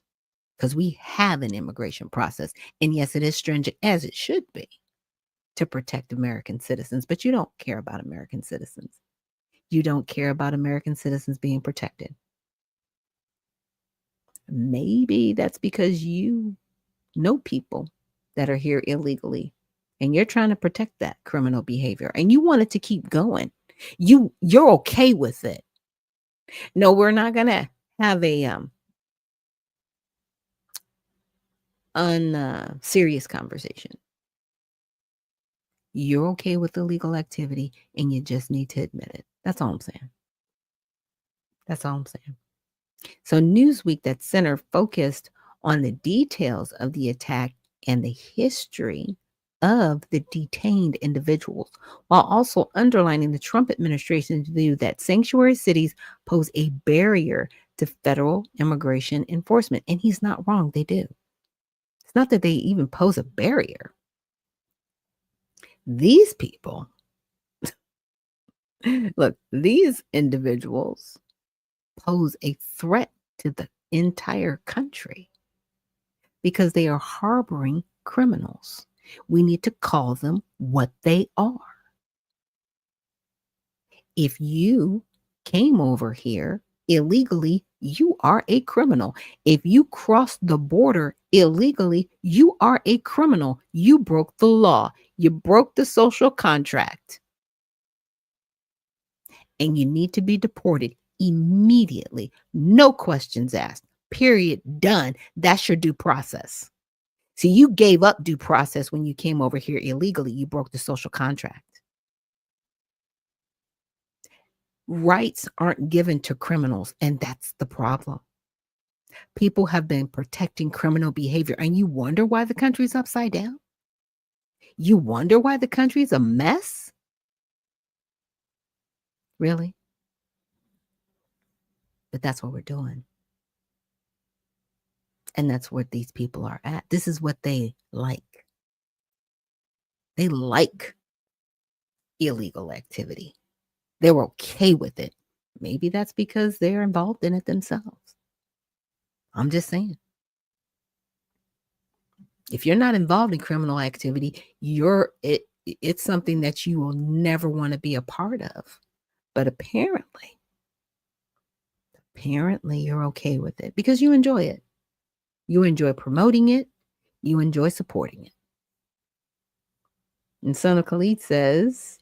because we have an immigration process. And yes, it is stringent, as it should be, to protect American citizens. But you don't care about American citizens. You don't care about American citizens being protected. Maybe that's because you know people that are here illegally and you're trying to protect that criminal behavior and you want it to keep going. You're okay with it. No, we're not going to have a unserious conversation. You're okay with illegal activity and you just need to admit it. That's all I'm saying. That's all I'm saying. So Newsweek, that center focused on the details of the attack and the history of the detained individuals, while also underlining the Trump administration's view that sanctuary cities pose a barrier to federal immigration enforcement. And he's not wrong. They do. It's not that they even pose a barrier. These people, look, these individuals pose a threat to the entire country because they are harboring criminals. We need to call them what they are. If you came over here illegally, you are a criminal. If you crossed the border illegally, you are a criminal. You broke the law. You broke the social contract. And you need to be deported immediately. No questions asked. Period. Done. That's your due process. See, you gave up due process when you came over here illegally. You broke the social contract. Rights aren't given to criminals, and that's the problem. People have been protecting criminal behavior, and you wonder why the country's upside down? You wonder why the country's a mess? Really? But that's what we're doing. And that's where these people are at. This is what they like. They like illegal activity. They're okay with it. Maybe that's because they're involved in it themselves. I'm just saying. If you're not involved in criminal activity, it's something that you will never want to be a part of. But apparently you're okay with it because you enjoy it. You enjoy promoting it. You enjoy supporting it. And Son of Khalid says,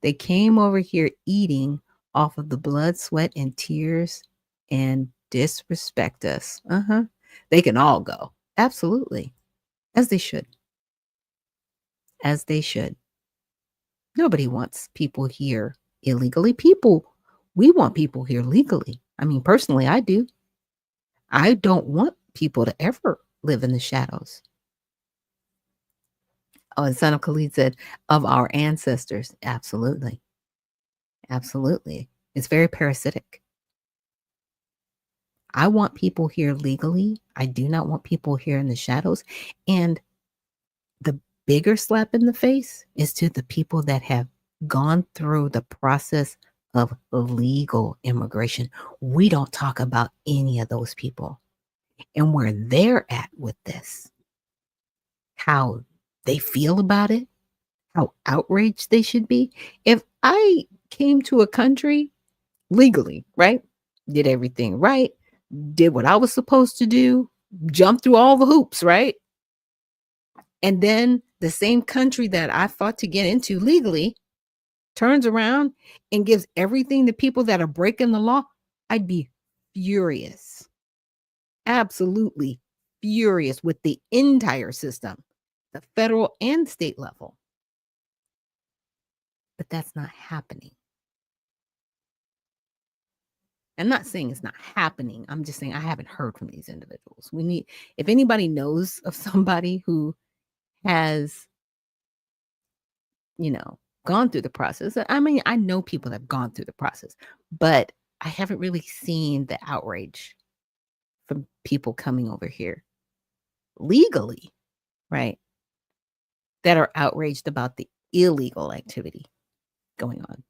they came over here eating off of the blood, sweat, and tears and disrespect us. They can all go. Absolutely. As they should. As they should. Nobody wants people here illegally. We want people here legally. I mean, personally, I do. I don't want people to ever live in the shadows. Oh, and Son of Khalid said, of our ancestors. Absolutely. Absolutely. It's very parasitic. I want people here legally. I do not want people here in the shadows. And the bigger slap in the face is to the people that have gone through the process of legal immigration. We don't talk about any of those people and where they're at with this, how they feel about it, how outraged they should be. If I came to a country legally, right? Did everything right, did what I was supposed to do, jumped through all the hoops, right? And then the same country that I fought to get into legally turns around and gives everything to people that are breaking the law, I'd be furious. Absolutely furious with the entire system, the federal and state level. But that's not happening. I'm not saying it's not happening. I'm just saying I haven't heard from these individuals. If anybody knows of somebody who has, gone through the process. I mean, I know people that have gone through the process, but I haven't really seen the outrage from people coming over here legally, right? That are outraged about the illegal activity going on.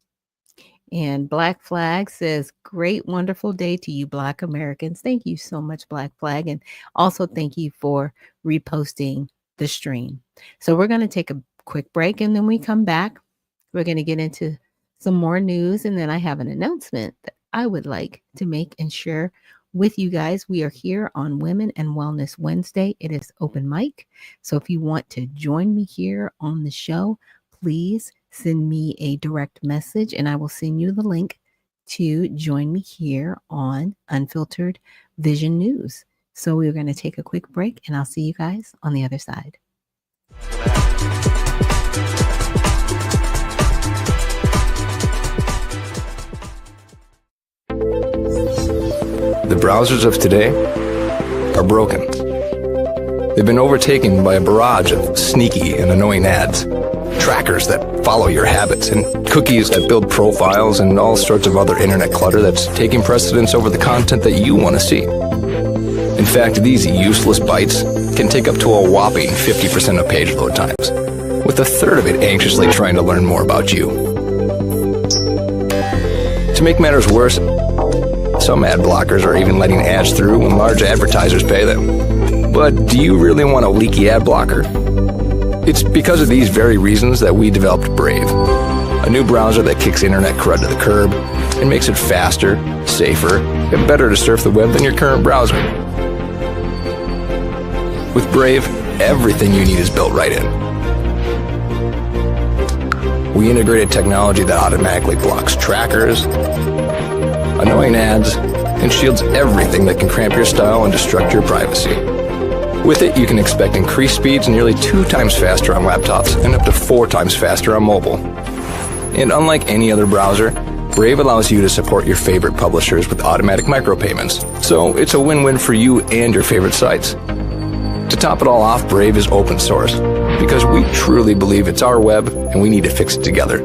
And Black Flag says, great, wonderful day to you, Black Americans. Thank you so much, Black Flag. And also thank you for reposting the stream. So we're going to take a quick break, and then we come back. We're going to get into some more news, and then I have an announcement that I would like to make and share with you guys. We are here on Women and Wellness Wednesday. It is open mic. So if you want to join me here on the show, please send me a direct message and I will send you the link to join me here on Unfiltered Vision News. So we're going to take a quick break and I'll see you guys on the other side. The browsers of today are broken. They've been overtaken by a barrage of sneaky and annoying ads, trackers that follow your habits, and cookies that build profiles, and all sorts of other internet clutter that's taking precedence over the content that you want to see. In fact, these useless bites can take up to a whopping 50% of page load times, with a third of it anxiously trying to learn more about you. To make matters worse, some ad blockers are even letting ads through when large advertisers pay them. But do you really want a leaky ad blocker? It's because of these very reasons that we developed Brave, a new browser that kicks internet crud to the curb and makes it faster, safer, and better to surf the web than your current browser. With Brave, everything you need is built right in. We integrated technology that automatically blocks trackers, annoying ads, and shields everything that can cramp your style and destruct your privacy. With it, you can expect increased speeds nearly 2 times faster on laptops and up to 4 times faster on mobile. And unlike any other browser, Brave allows you to support your favorite publishers with automatic micropayments, so it's a win-win for you and your favorite sites. To top it all off, Brave is open source, because we truly believe it's our web and we need to fix it together.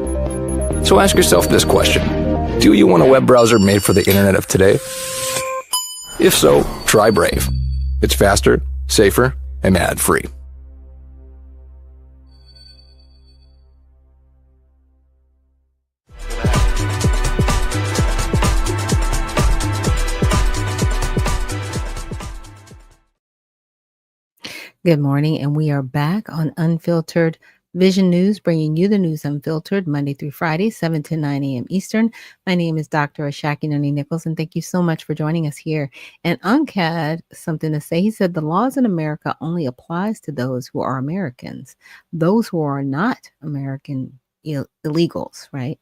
So ask yourself this question. Do you want a web browser made for the internet of today? If so, try Brave. It's faster, safer, and ad-free. Good morning, and we are back on Unfiltered Vision News, bringing you the news unfiltered Monday through Friday, 7 to 9 a.m. Eastern. My name is Dr. Ashaki Noni Nichols, and thank you so much for joining us here. And Unc had something to say. He said the laws in America only applies to those who are Americans. Those who are not American illegals, right,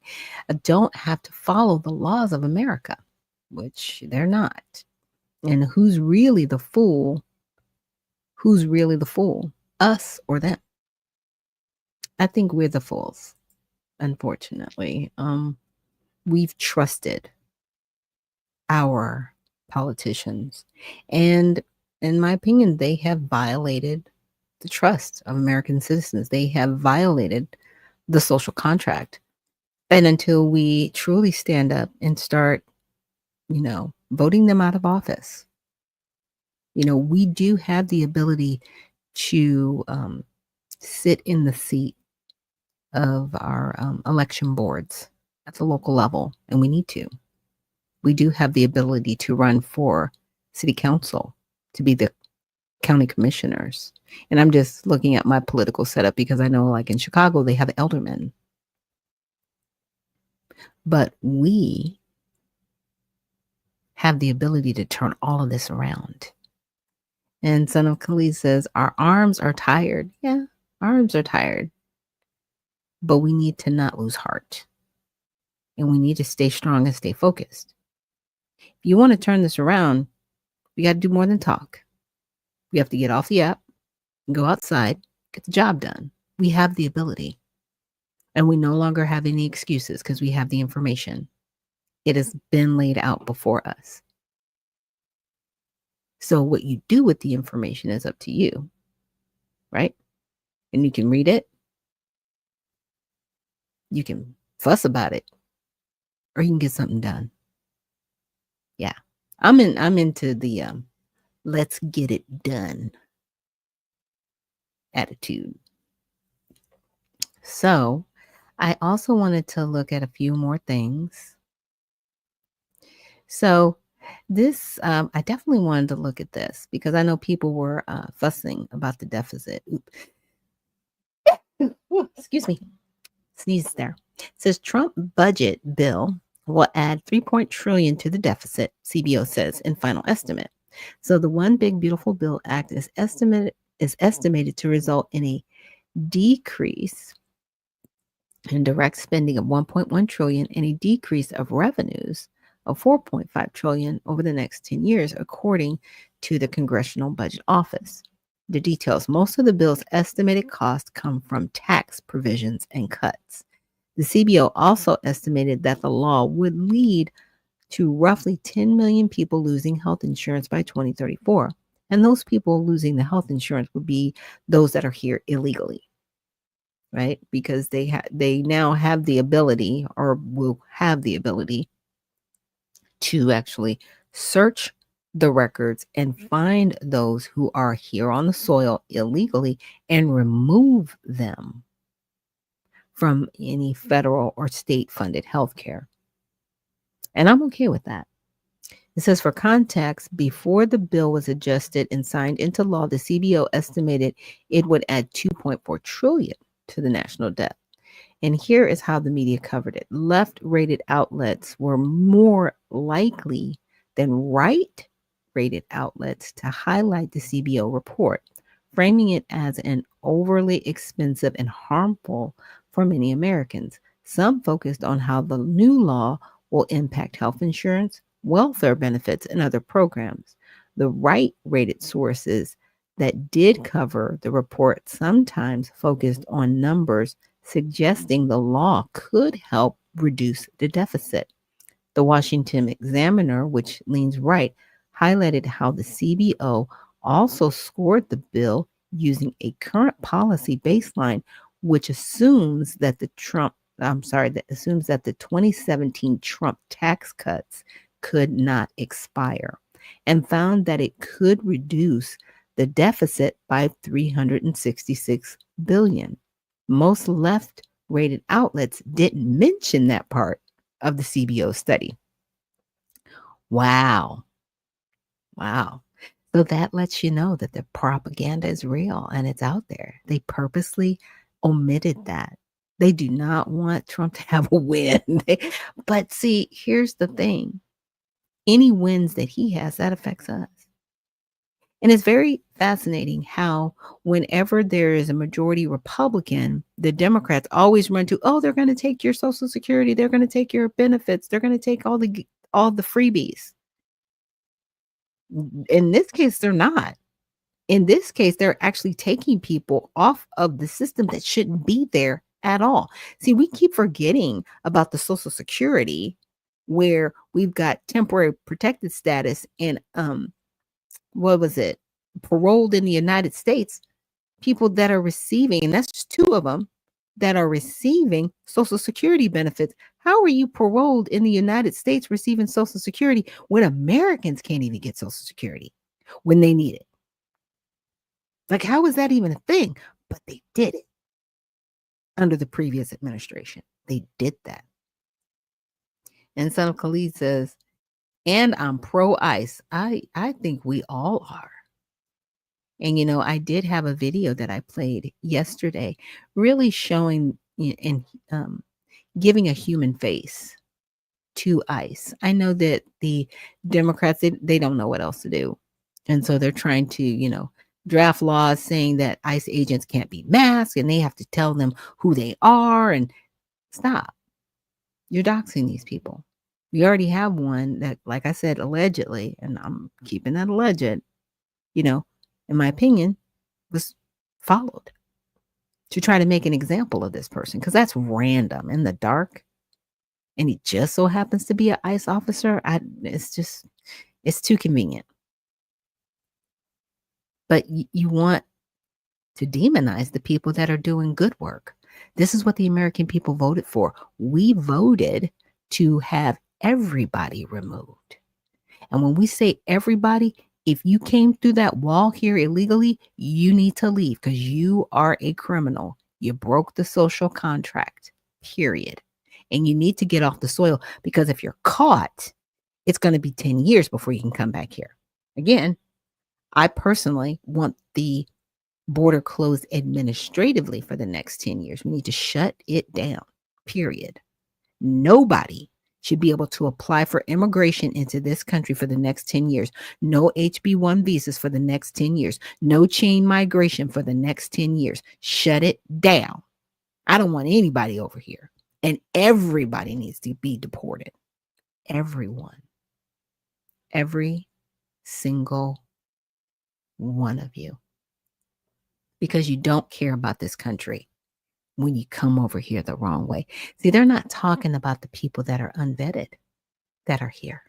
don't have to follow the laws of America, which they're not. And who's really the fool? Who's really the fool? Us or them? I think we're the fools, unfortunately. We've trusted our politicians, and in my opinion, they have violated the trust of American citizens. They have violated the social contract. And until we truly stand up and start, voting them out of office. We do have the ability to sit in the seat of our election boards at the local level, and we need to. We do have the ability to run for city council, to be the county commissioners. And I'm just looking at my political setup because I know, like in Chicago, they have aldermen. But we have the ability to turn all of this around. And Son of Khalid says, our arms are tired. Yeah, arms are tired. But we need to not lose heart. And we need to stay strong and stay focused. If you want to turn this around, we got to do more than talk. We have to get off the app, go outside, get the job done. We have the ability. And we no longer have any excuses because we have the information. It has been laid out before us. So what you do with the information is up to you, right? And you can read it. You can fuss about it, or you can get something done. Yeah. I'm into the let's get it done attitude. So I also wanted to look at a few more things. So this, I definitely wanted to look at this because I know people were fussing about the deficit. Ooh, excuse me. Sneeze there. It says Trump budget bill will add 3 trillion to the deficit, CBO says in final estimate. So the One Big Beautiful Bill Act is estimated to result in a decrease in direct spending of 1.1 trillion and a decrease of revenues of 4.5 trillion over the next 10 years, according to the Congressional Budget Office. The details: most of the bill's estimated costs come from tax provisions and cuts. The CBO also estimated that the law would lead to roughly 10 million people losing health insurance by 2034. And those people losing the health insurance would be those that are here illegally, right? Because they now have the ability, or will have the ability, to actually search the records and find those who are here on the soil illegally and remove them from any federal or state funded health care. And I'm okay with that. It says, for context, before the bill was adjusted and signed into law, the CBO estimated it would add 2.4 trillion to the national debt. And here is how the media covered it. Left-rated outlets were more likely than right-rated outlets to highlight the CBO report, framing it as an overly expensive and harmful for many Americans. Some focused on how the new law will impact health insurance, welfare benefits, and other programs. The right-rated sources that did cover the report sometimes focused on numbers suggesting the law could help reduce the deficit. The Washington Examiner, which leans right, highlighted how the CBO also scored the bill using a current policy baseline, which assumes that the 2017 Trump tax cuts could not expire, and found that it could reduce the deficit by 366 billion. Most left-rated outlets didn't mention that part of the CBO study. Wow. So that lets you know that the propaganda is real and it's out there. They purposely omitted that. They do not want Trump to have a win. But see, here's the thing. Any wins that he has, that affects us. And it's very fascinating how whenever there is a majority Republican, the Democrats always run to, oh, they're going to take your Social Security. They're going to take your benefits. They're going to take all the freebies. In this case, they're not. In this case, they're actually taking people off of the system that shouldn't be there at all. See, we keep forgetting about the Social Security, where we've got temporary protected status and paroled in the United States, people that are receiving, and that's just 2 of them, that are receiving Social Security benefits. How are you paroled in the United States receiving Social Security when Americans can't even get Social Security when they need it? Like, how is that even a thing? But they did it under the previous administration. They did that. And Son of Khalid says, and I'm pro ICE. I think we all are. And I did have a video that I played yesterday, really showing and giving a human face to ICE. I know that the Democrats, they don't know what else to do. And so they're trying to, draft laws saying that ICE agents can't be masked and they have to tell them who they are. And stop. You're doxing these people. We already have one that, like I said, allegedly, and I'm keeping that alleged, in my opinion, was followed to try to make an example of this person, because that's random in the dark. And he just so happens to be an ICE officer. It's too convenient. But you want to demonize the people that are doing good work. This is what the American people voted for. We voted to have everybody removed. And when we say everybody, if you came through that wall here illegally, you need to leave because you are a criminal. You broke the social contract, period. And you need to get off the soil, because if you're caught, it's going to be 10 years before you can come back here. Again, I personally want the border closed administratively for the next 10 years. We need to shut it down, period. Nobody should be able to apply for immigration into this country for the next 10 years. No HB1 visas for the next 10 years. No chain migration for the next 10 years. Shut it down. I don't want anybody over here. And everybody needs to be deported. Everyone. Every single one of you. Because you don't care about this country when you come over here the wrong way. See, they're not talking about the people that are unvetted that are here.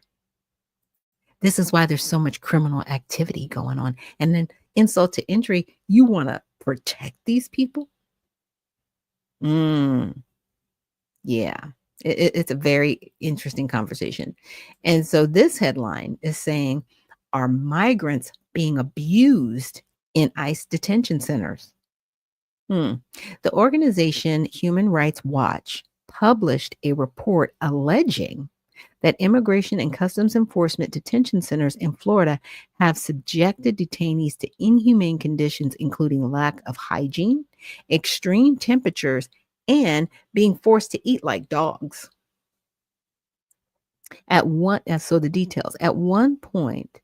This is why there's so much criminal activity going on. And then insult to injury, you want to protect these people? Yeah, it's a very interesting conversation. And so this headline is saying, are migrants being abused in ICE detention centers? The organization Human Rights Watch published a report alleging that Immigration and Customs Enforcement detention centers in Florida have subjected detainees to inhumane conditions, including lack of hygiene, extreme temperatures, and being forced to eat like dogs. So the details. At one point,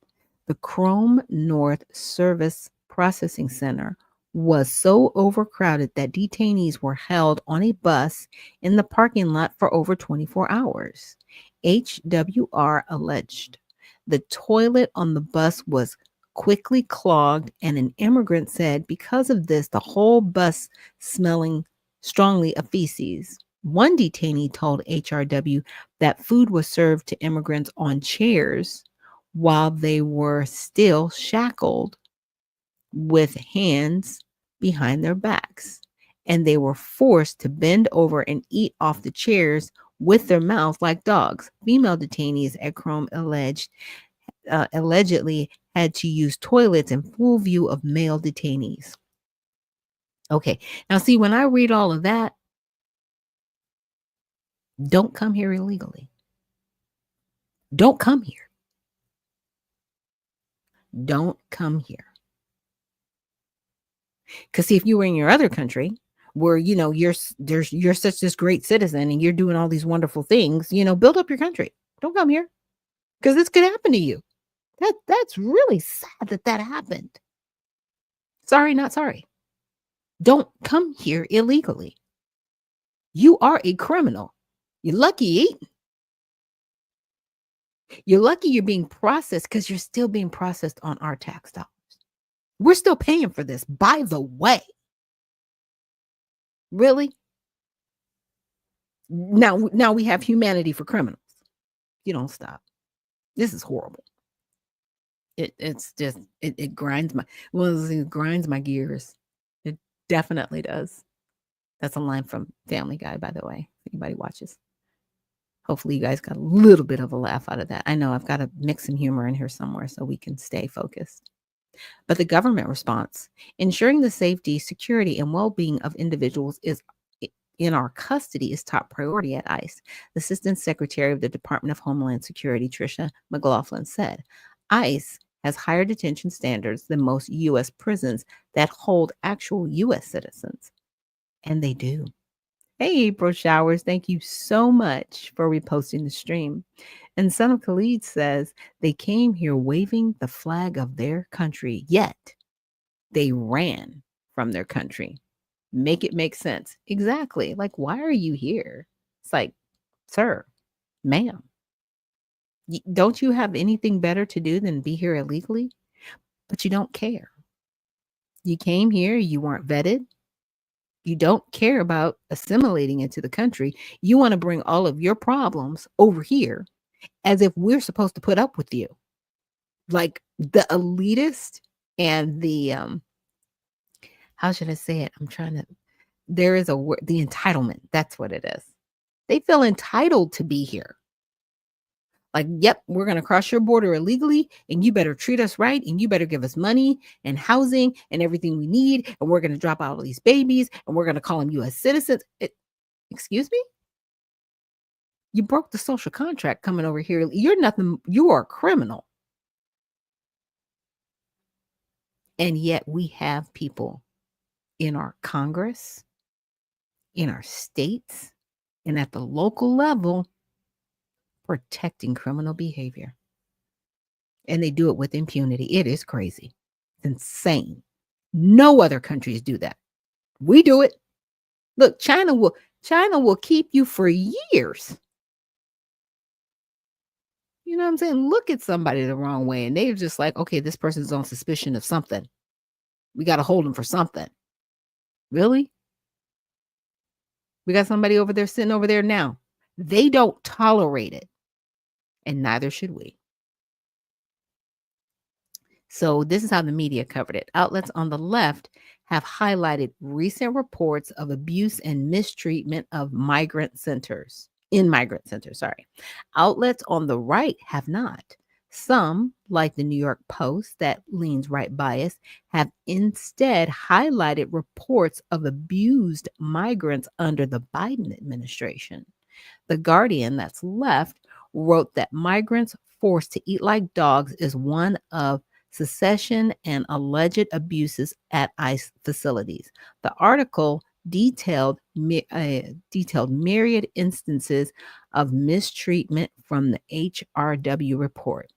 the Chrome North Service Processing Center was so overcrowded that detainees were held on a bus in the parking lot for over 24 hours. HWR alleged the toilet on the bus was quickly clogged, and an immigrant said because of this, the whole bus smelling strongly of feces. One detainee told HRW that food was served to immigrants on chairs while they were still shackled with hands behind their backs, and they were forced to bend over and eat off the chairs with their mouths like dogs. Female detainees at Chrome allegedly had to use toilets in full view of male detainees. Okay, now see, when I read all of that, don't come here illegally. Don't come here. Don't come here. Because see, if you were in your other country where, you're such this great citizen and you're doing all these wonderful things, build up your country. Don't come here because this could happen to you. That's really sad that happened. Sorry, not sorry. Don't come here illegally. You are a criminal. You're lucky you eating. You're lucky you're being processed because you're still being processed on our tax dollars. We're still paying for this, by the way. Really? Now we have humanity for criminals. You don't stop. This is horrible. It's just it grinds it grinds my gears. It definitely does. That's a line from Family Guy, by the way. If anybody watches. Hopefully you guys got a little bit of a laugh out of that. I know I've got to mix some humor in here somewhere so we can stay focused. But the government response, ensuring the safety, security, and well-being of individuals in our custody is top priority at ICE. The Assistant Secretary of the Department of Homeland Security, Tricia McLaughlin, said, ICE has higher detention standards than most U.S. prisons that hold actual U.S. citizens. And they do. Hey, April Showers, thank you so much for reposting the stream. And Son of Khalid says they came here waving the flag of their country, yet they ran from their country. Make it make sense. Exactly. Like, why are you here? It's like, sir, ma'am, don't you have anything better to do than be here illegally? But you don't care. You came here, you weren't vetted. You don't care about assimilating into the country. You want to bring all of your problems over here as if we're supposed to put up with you. Like the elitist and the, how should I say it? There is a word, the entitlement. That's what it is. They feel entitled to be here. Like, yep, we're going to cross your border illegally and you better treat us right and you better give us money and housing and everything we need. And we're going to drop out all these babies and we're going to call them U.S. citizens. Excuse me? You broke the social contract coming over here. You're nothing. You are a criminal. And yet we have people in our Congress, in our states, and at the local level protecting criminal behavior. And they do it with impunity. It is crazy. It's insane. No other countries do that. We do it. Look, China will keep you for years. You know what I'm saying? Look at somebody the wrong way and they're just like, okay, this person's on suspicion of something. We got to hold them for something. Really? We got somebody over there sitting over there now. They don't tolerate it. And neither should we. So this is how the media covered it. Outlets on the left have highlighted recent reports of abuse and mistreatment of migrant centers. Outlets on the right have not. Some, like the New York Post that leans right bias, have instead highlighted reports of abused migrants under the Biden administration. The Guardian, that's left, wrote that migrants forced to eat like dogs is one of secession and alleged abuses at ICE facilities. The article detailed myriad instances of mistreatment from the HRW report.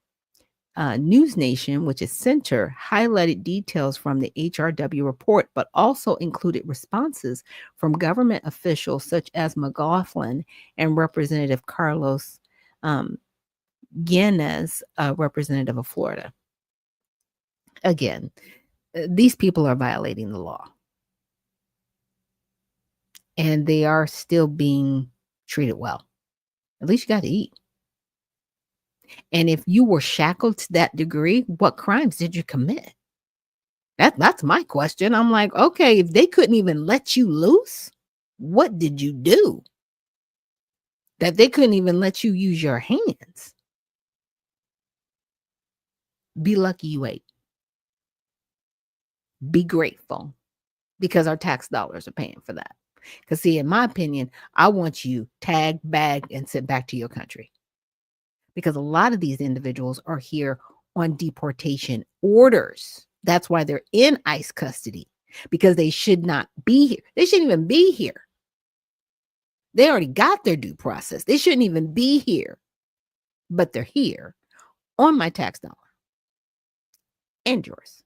News Nation, which is center, highlighted details from the HRW report, but also included responses from government officials such as McLaughlin and Representative Carlos Guinness, representative of Florida. Again, these people are violating the law. And they are still being treated well. At least you got to eat. And if you were shackled to that degree, what crimes did you commit? That's my question. I'm like, okay, if they couldn't even let you loose, what did you do? That they couldn't even let you use your hands. Be lucky you ate. Be grateful because our tax dollars are paying for that. Because see, in my opinion, I want you tagged, bagged, and sent back to your country. Because a lot of these individuals are here on deportation orders. That's why they're in ICE custody. Because they should not be here. They shouldn't even be here. They already got their due process. They shouldn't even be here. But they're here on my tax dollar. And yours.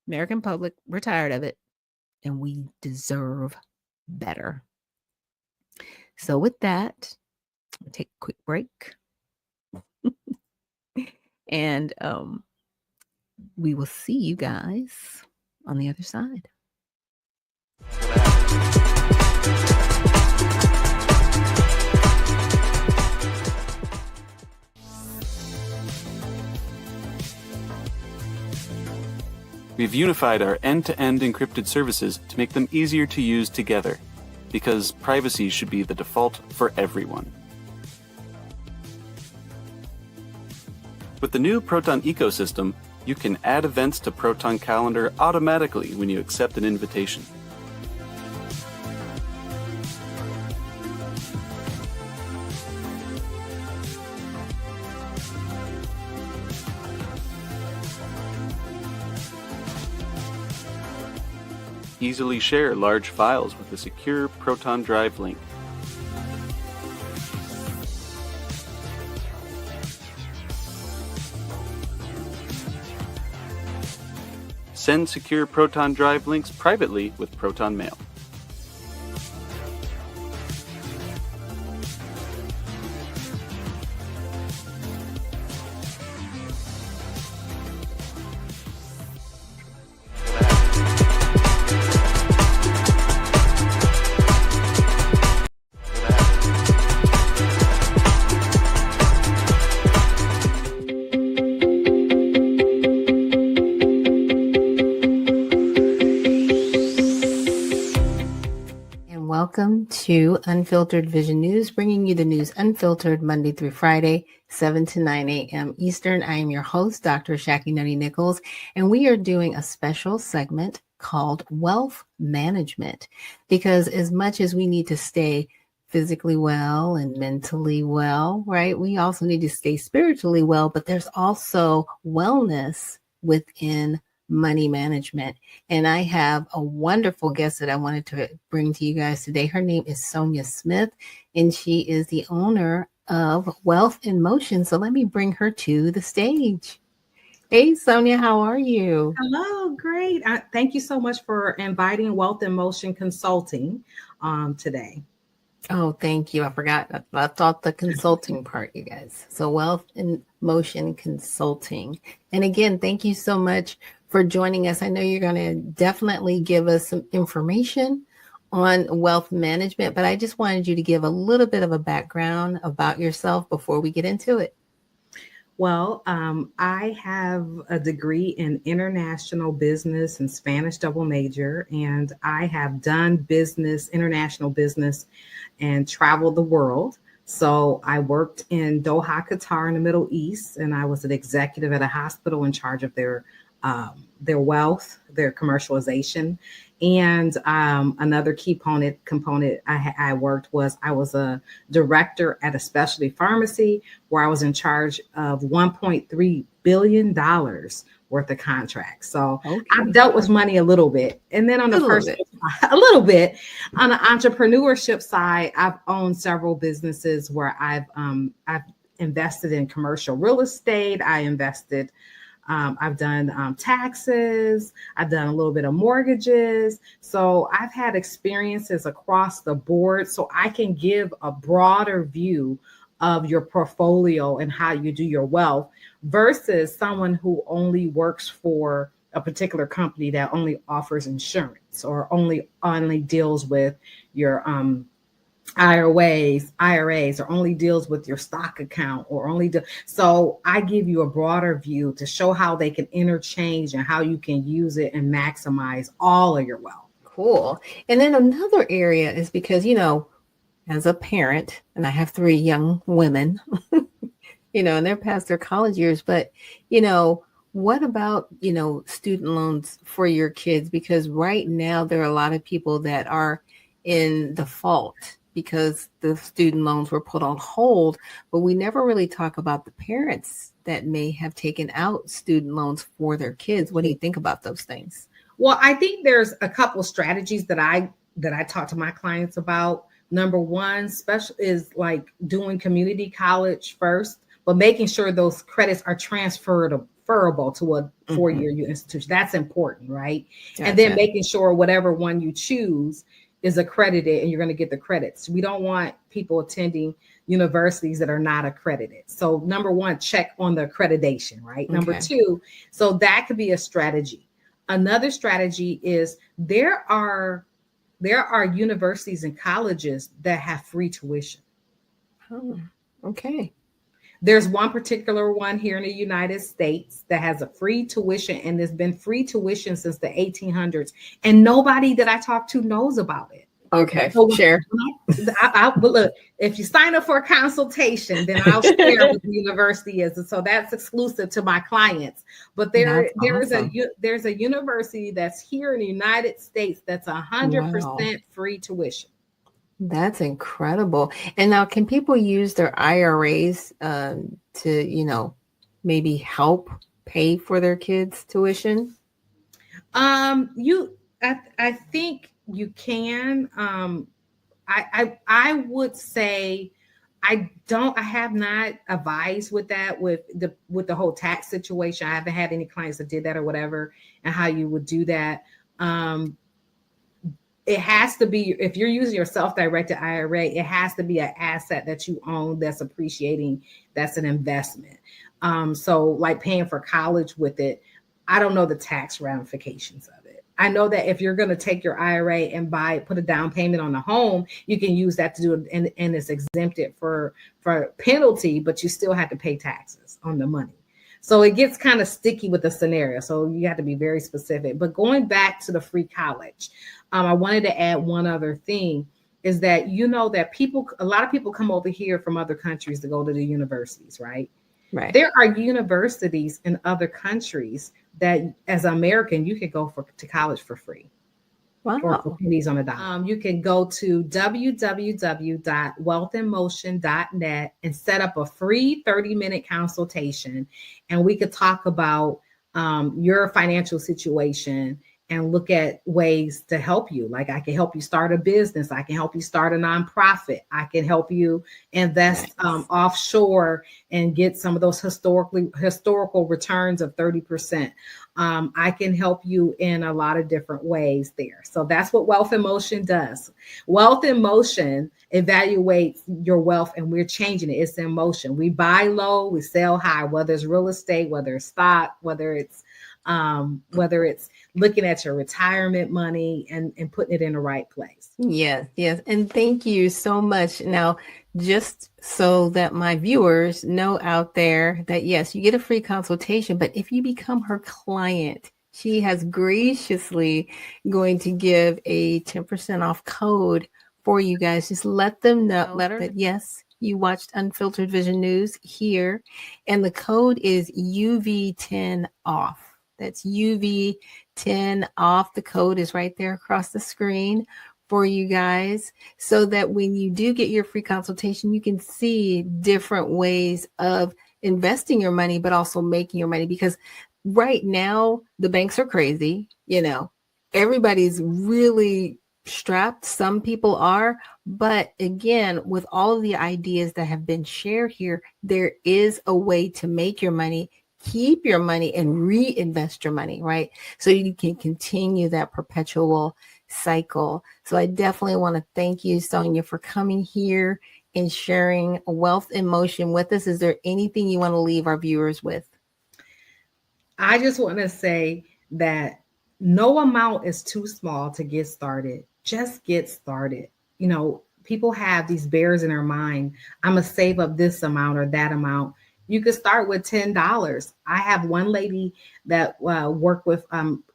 American public, we're tired of it. And we deserve better. So with that, I'll take a quick break. And we will see you guys on the other side. We've unified our end-to-end encrypted services to make them easier to use together. because privacy should be the default for everyone. With the new Proton ecosystem, you can add events to Proton Calendar automatically when you accept an invitation. Easily share large files with a secure Proton Drive link. Send secure Proton Drive links privately with Proton Mail. Welcome to Unfiltered Vision News, bringing you the news unfiltered Monday through Friday, 7 to 9 a.m. Eastern. I am your host, Dr. Ashaki Noni Nichols, and we are doing a special segment called Wealth Management, because as much as we need to stay physically well and mentally well, right, we also need to stay spiritually well, but there's also wellness within money management. And I have a wonderful guest that I wanted to bring to you guys today. Her name is Sonia Smith, and she is the owner of Wealth in Motion. So let me bring her to the stage. Hey, Sonia, how are you? Hello, great. Thank you so much for inviting Wealth in Motion Consulting today. Oh, thank you. I forgot. I thought the consulting part, you guys. So Wealth in Motion Consulting. And again, thank you so much for joining us. I know you're going to definitely give us some information on wealth management, but I just wanted you to give a little bit of a background about yourself before we get into it. Well, I have a degree in international business and Spanish double major, and I have done business, international business, and traveled the world. So I worked in Doha, Qatar in the Middle East, and I was an executive at a hospital in charge of their wealth, their commercialization. And another key component I worked was I was a director at a specialty pharmacy where I was in charge of $1.3 billion worth of contracts. So okay. I've dealt with money a little bit. And then on the personal side, a little bit on the entrepreneurship side, I've owned several businesses where I've invested in commercial real estate. I've done taxes. I've done a little bit of mortgages. So I've had experiences across the board. So I can give a broader view of your portfolio and how you do your wealth versus someone who only works for a particular company that only offers insurance or only deals with your IRAs, or only deals with your stock account, or so I give you a broader view to show how they can interchange and how you can use it and maximize all of your wealth. Cool. And then another area is because, as a parent, and I have 3 young women, and they're past their college years, but, what about, student loans for your kids? Because right now there are a lot of people that are in default because the student loans were put on hold, but we never really talk about the parents that may have taken out student loans for their kids. What do you think about those things? Well, I think there's a couple strategies that I talk to my clients about. Number one, special is like doing community college first, but making sure those credits are transferable to a 4-year institution. That's important, right? Gotcha. And then making sure whatever one you choose is accredited and you're going to get the credits. We don't want people attending universities that are not accredited. So number one, check on the accreditation, right? Okay. Number two, so that could be a strategy. Another strategy is there are universities and colleges that have free tuition. Oh, okay. There's one particular one here in the United States that has a free tuition, and there's been free tuition since the 1800s, and nobody that I talk to knows about it. Okay, So share. but look, if you sign up for a consultation, then I'll share what the university is, and so that's exclusive to my clients. But That's there's awesome. there's a university that's here in the United States that's 100% free tuition. That's incredible. And now, can people use their IRAs to, maybe help pay for their kids' tuition? I think you can. I would say I have not advised with that with the whole tax situation. I haven't had any clients that did that or whatever, and how you would do that. It has to be, if you're using your self-directed IRA, it has to be an asset that you own that's appreciating, that's an investment. So like paying for college with it, I don't know the tax ramifications of it. I know that if you're going to take your IRA and put a down payment on a home, you can use that to do it, and it's exempted for penalty, but you still have to pay taxes on the money. So it gets kind of sticky with the scenario. So you have to be very specific. But going back to the free college, I wanted to add one other thing, is that that a lot of people come over here from other countries to go to the universities, right? Right. There are universities in other countries that, as an American, you could go to college for free. Wow. Or for pennies on a dollar. You can go to www.wealthinmotion.net and set up a free 30-minute consultation, and we could talk about your financial situation and look at ways to help you. Like, I can help you start a business. I can help you start a nonprofit. I can help you invest offshore and get some of those historical returns of 30%. I can help you in a lot of different ways there. So that's what Wealth in Motion does. Wealth in Motion evaluates your wealth, and we're changing it. It's in motion. We buy low, we sell high, whether it's real estate, whether it's stock, whether it's looking at your retirement money and putting it in the right place. Yes. And thank you so much. Now, just so that my viewers know out there that, yes, you get a free consultation, but if you become her client, she has graciously going to give a 10% off code for you guys. Just let them know that, yes, you watched Unfiltered Vision News here, and the code is UV10 off. That's UV10 off. The code is right there across the screen for you guys, so that when you do get your free consultation, you can see different ways of investing your money, but also making your money. Because right now, the banks are crazy. Everybody's really strapped. Some people are. But again, with all of the ideas that have been shared here, there is a way to make your money, keep your money, and reinvest your money, right? So you can continue that perpetual cycle. So I definitely want to thank you, Sonia, for coming here and sharing Wealth in Motion with us. Is there anything you want to leave our viewers with? I just want to say that no amount is too small to get started. Just get started. People have these bears in their mind. I'm going to save up this amount or that amount. You could start with $10. I have one lady that worked with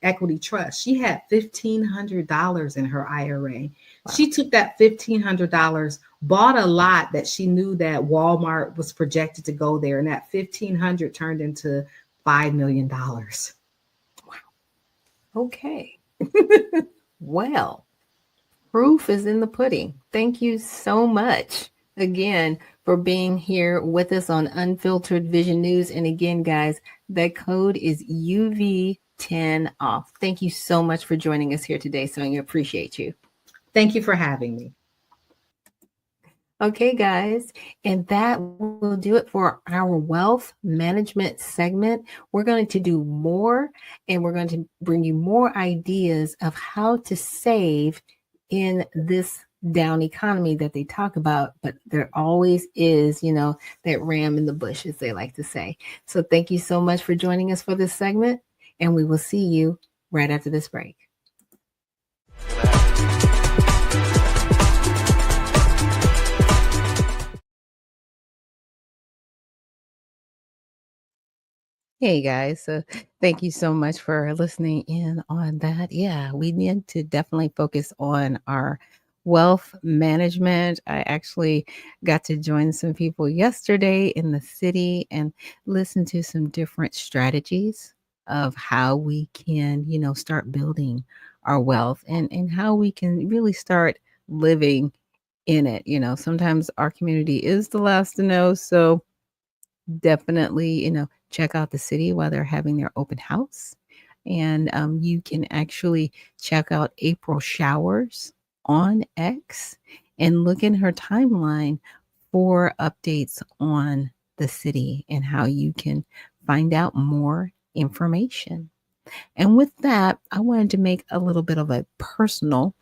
Equity Trust. She had $1,500 in her IRA. Wow. She took that $1,500, bought a lot that she knew that Walmart was projected to go there, and that $1,500 turned into $5 million. Wow. Okay. Well, proof is in the pudding. Thank you so much again for being here with us on Unfiltered Vision News. And again, guys, that code is UV10 off. Thank you so much for joining us here today, Sonia. Appreciate you. Thank you for having me. Okay, guys, and that will do it for our wealth management segment. We're going to do more, and we're going to bring you more ideas of how to save in this down economy that they talk about, but there always is, that ram in the bush, as they like to say. So thank you so much for joining us for this segment, and we will see you right after this break. Hey guys, so thank you so much for listening in on that. Yeah, we need to definitely focus on our wealth management. I actually got to join some people yesterday in the city and listen to some different strategies of how we can, start building our wealth and how we can really start living in it. Sometimes our community is the last to know. So definitely, check out the city while they're having their open house. And you can actually check out April Showers on X and look in her timeline for updates on the city and how you can find out more information. And with that, I wanted to make a little bit of a personal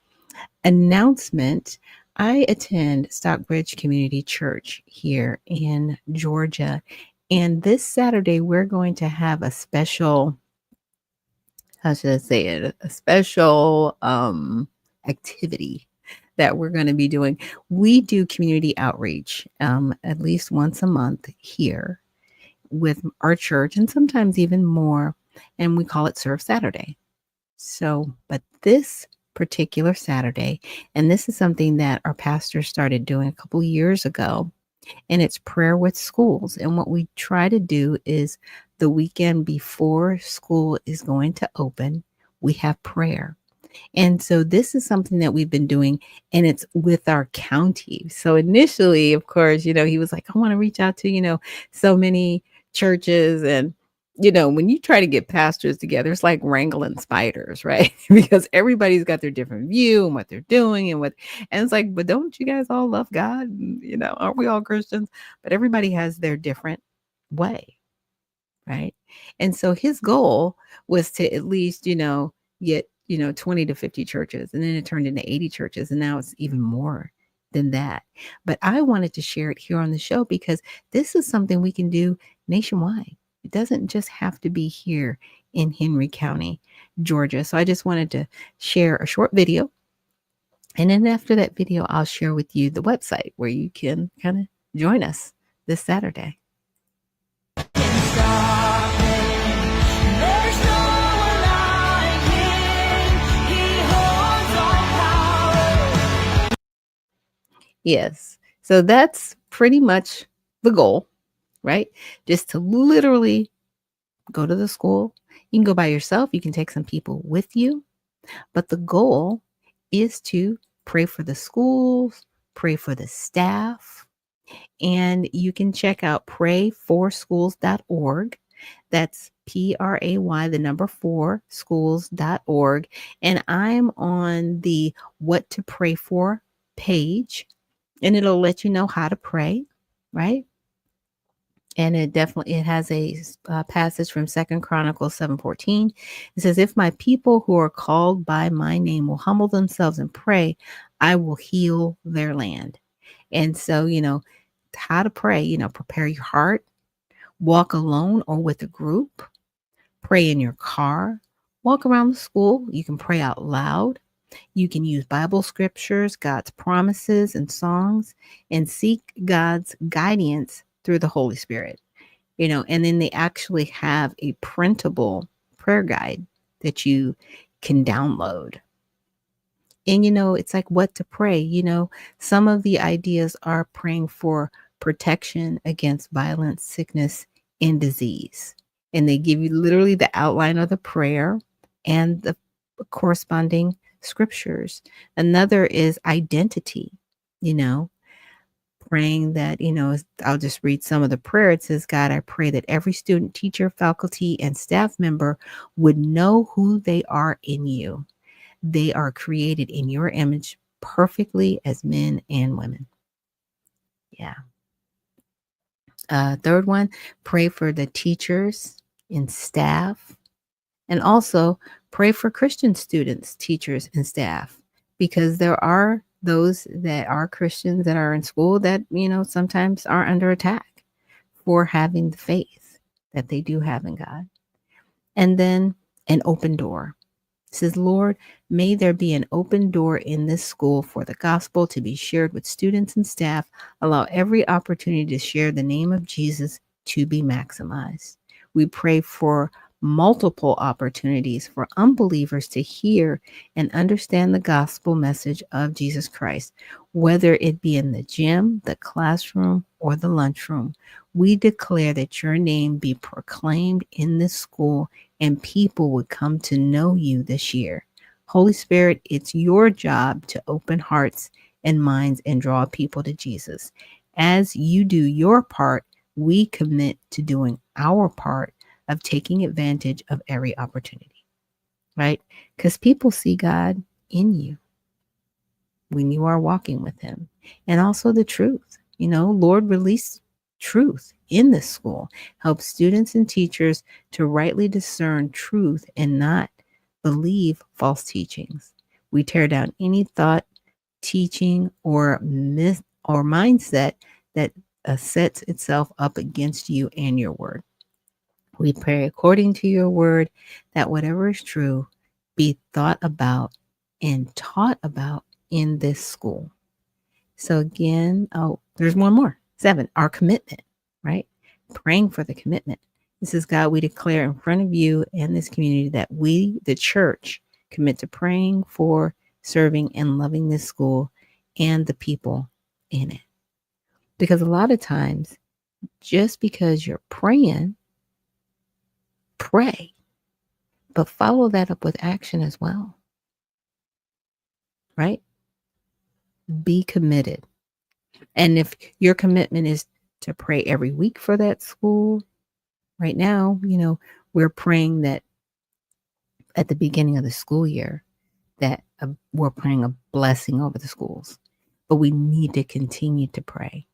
announcement. I attend Stockbridge Community Church here in Georgia. And this Saturday, we're going to have a special, how should I say it? A special activity that we're going to be doing. We do community outreach at least once a month here with our church and sometimes even more. And we call it Serve Saturday. So, but this particular Saturday, and this is something that our pastor started doing a couple of years ago, and it's prayer with schools. And what we try to do is the weekend before school is going to open, we have prayer. And so this is something that we've been doing, and it's with our county. So initially, of course, he was like, I want to reach out to, so many churches. And, when you try to get pastors together, it's like wrangling spiders, right? Because everybody's got their different view and what they're doing and it's like, but don't you guys all love God? And, aren't we all Christians? But everybody has their different way, right? And so his goal was to at least, get 20 to 50 churches, and then it turned into 80 churches, and now it's even more than that. But I wanted to share it here on the show because this is something we can do nationwide. It doesn't just have to be here in Henry County, Georgia. So I just wanted to share a short video, and then after that video, I'll share with you the website where you can kind of join us this Saturday. Yes. So that's pretty much the goal, right? Just to literally go to the school. You can go by yourself. You can take some people with you. But the goal is to pray for the schools, pray for the staff. And you can check out prayforschools.org. That's PRAY, the number 4, schools.org. And I'm on the What to Pray For page. And it'll let you know how to pray, right? And it has a passage from 2 Chronicles 7:14. It says, if my people who are called by my name will humble themselves and pray, I will heal their land. And so, how to pray, prepare your heart, walk alone or with a group, pray in your car, walk around the school. You can pray out loud. You can use Bible scriptures, God's promises and songs, and seek God's guidance through the Holy Spirit. And then they actually have a printable prayer guide that you can download. And, it's like what to pray. Some of the ideas are praying for protection against violence, sickness, and disease. And they give you literally the outline of the prayer and the corresponding scriptures. Another is identity, praying that, I'll just read some of the prayer. It says, God, I pray that every student, teacher, faculty, and staff member would know who they are in you. They are created in your image perfectly as men and women. Yeah. Third one, pray for the teachers and staff. And also pray for Christian students, teachers, and staff, because there are those that are Christians that are in school that, sometimes are under attack for having the faith that they do have in God. And then an open door. It says, Lord, may there be an open door in this school for the gospel to be shared with students and staff. Allow every opportunity to share the name of Jesus to be maximized. We pray for multiple opportunities for unbelievers to hear and understand the gospel message of Jesus Christ, whether it be in the gym, the classroom, or the lunchroom. We declare that your name be proclaimed in this school and people would come to know you this year. Holy Spirit, it's your job to open hearts and minds and draw people to Jesus. As you do your part, we commit to doing our part of taking advantage of every opportunity, right? Because people see God in you when you are walking with Him, and also the truth. Lord, release truth in this school. Help students and teachers to rightly discern truth and not believe false teachings. We tear down any thought, teaching, or myth or mindset that sets itself up against you and your word. We pray according to your word that whatever is true be thought about and taught about in this school. So again, there's one more. 7, our commitment, right? Praying for the commitment. This is God, we declare in front of you and this community that we, the church, commit to praying for, serving, and loving this school and the people in it. Because a lot of times, just because you're praying, pray, but follow that up with action as well, right? Be committed. And if your commitment is to pray every week for that school, right now, we're praying that at the beginning of the school year, that we're praying a blessing over the schools. But we need to continue to pray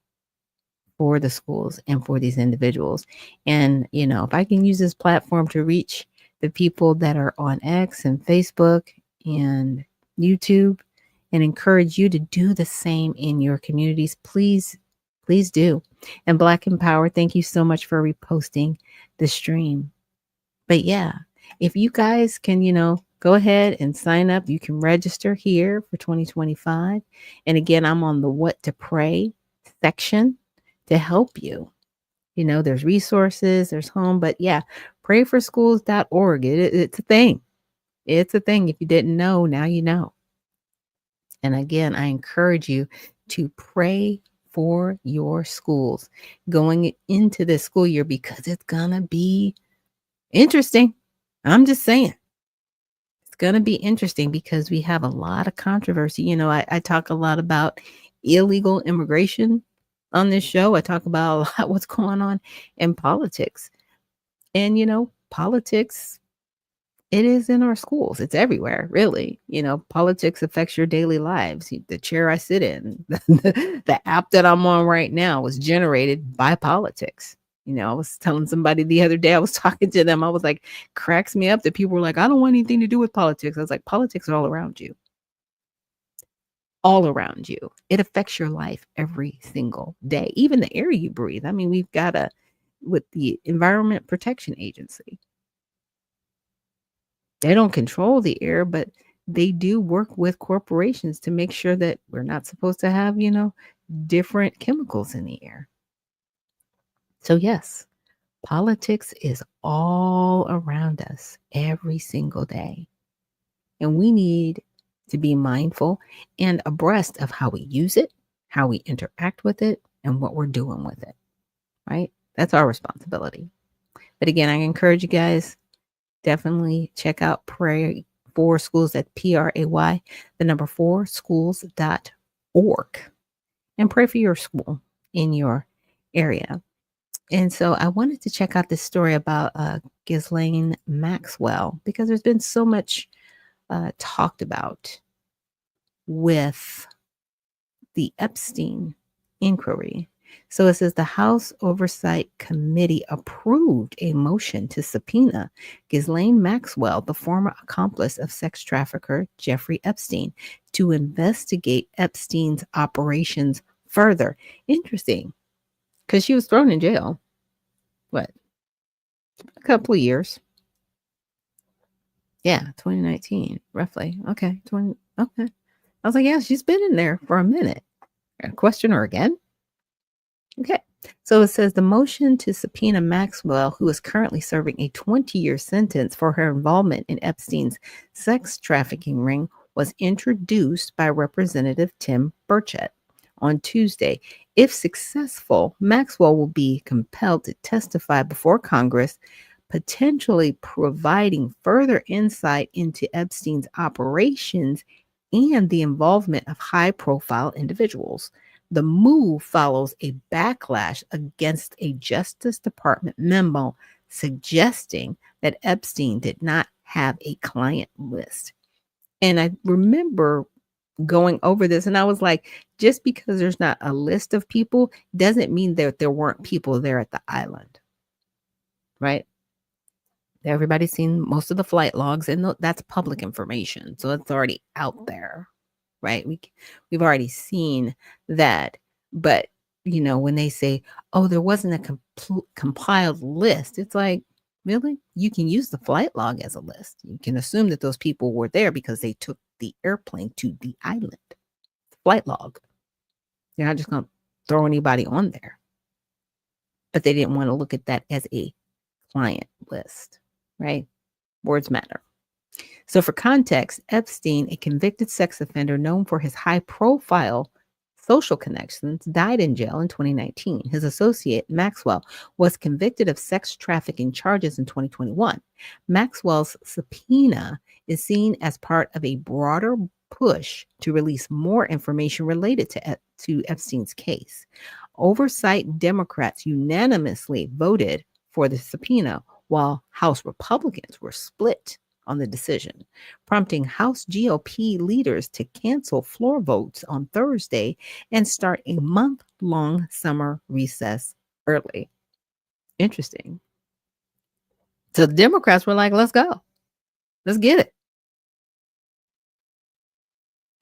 for the schools and for these individuals. And, if I can use this platform to reach the people that are on X and Facebook and YouTube and encourage you to do the same in your communities, please do. And Black Empower, thank you so much for reposting the stream. But yeah, if you guys can, go ahead and sign up. You can register here for 2025. And again, I'm on the What to Pray section to help you. There's resources, there's home, but yeah, prayforschools.org. It's a thing. It's a thing. If you didn't know, now you know. And again, I encourage you to pray for your schools going into this school year because it's going to be interesting. I'm just saying. It's going to be interesting because we have a lot of controversy. I talk a lot about illegal immigration on this show. I talk about a lot what's going on in politics. And, politics, it is in our schools. It's everywhere, really. Politics affects your daily lives. The chair I sit in, the app that I'm on right now was generated by politics. I was telling somebody the other day, I was talking to them. I was like, cracks me up that people were like, I don't want anything to do with politics. I was like, politics are all around you. All around you. It affects your life every single day, even the air you breathe. I mean, we've got with the Environment Protection Agency. They don't control the air, but they do work with corporations to make sure that we're not supposed to have, different chemicals in the air. So yes, politics is all around us every single day. And we need to be mindful and abreast of how we use it, how we interact with it, and what we're doing with it, right? That's our responsibility. But again, I encourage you guys, definitely check out Pray for Schools at PRAY, the number 4 schools.org, and pray for your school in your area. And so I wanted to check out this story about Ghislaine Maxwell because there's been so much talked about with the Epstein inquiry. So it says the House Oversight Committee approved a motion to subpoena Ghislaine Maxwell, the former accomplice of sex trafficker Jeffrey Epstein, to investigate Epstein's operations further. Interesting, because she was thrown in jail. What? A couple of years. Yeah, 2019, roughly. Okay, okay. I was like, yeah, she's been in there for a minute. Question her again? Okay. So it says the motion to subpoena Maxwell, who is currently serving a 20-year sentence for her involvement in Epstein's sex trafficking ring, was introduced by Representative Tim Burchett on Tuesday. If successful, Maxwell will be compelled to testify before Congress, potentially providing further insight into Epstein's operations and the involvement of high-profile individuals. The move follows a backlash against a Justice Department memo suggesting that Epstein did not have a client list. And I remember going over this and I was like, just because there's not a list of people doesn't mean that there weren't people there at the island, right? Everybody's seen most of the flight logs, and that's public information. So it's already out there, right? We've already seen that. But, when they say, oh, there wasn't a compiled list, it's like, really? You can use the flight log as a list. You can assume that those people were there because they took the airplane to the island. Flight log. They're not just going to throw anybody on there. But they didn't want to look at that as a client list, right? Words matter. So for context, Epstein, a convicted sex offender known for his high-profile social connections, died in jail in 2019. His associate, Maxwell, was convicted of sex trafficking charges in 2021. Maxwell's subpoena is seen as part of a broader push to release more information related to Epstein's case. Oversight Democrats unanimously voted for the subpoena, while House Republicans were split on the decision, prompting House GOP leaders to cancel floor votes on Thursday and start a month-long summer recess early. Interesting. So the Democrats were like, let's go. Let's get it.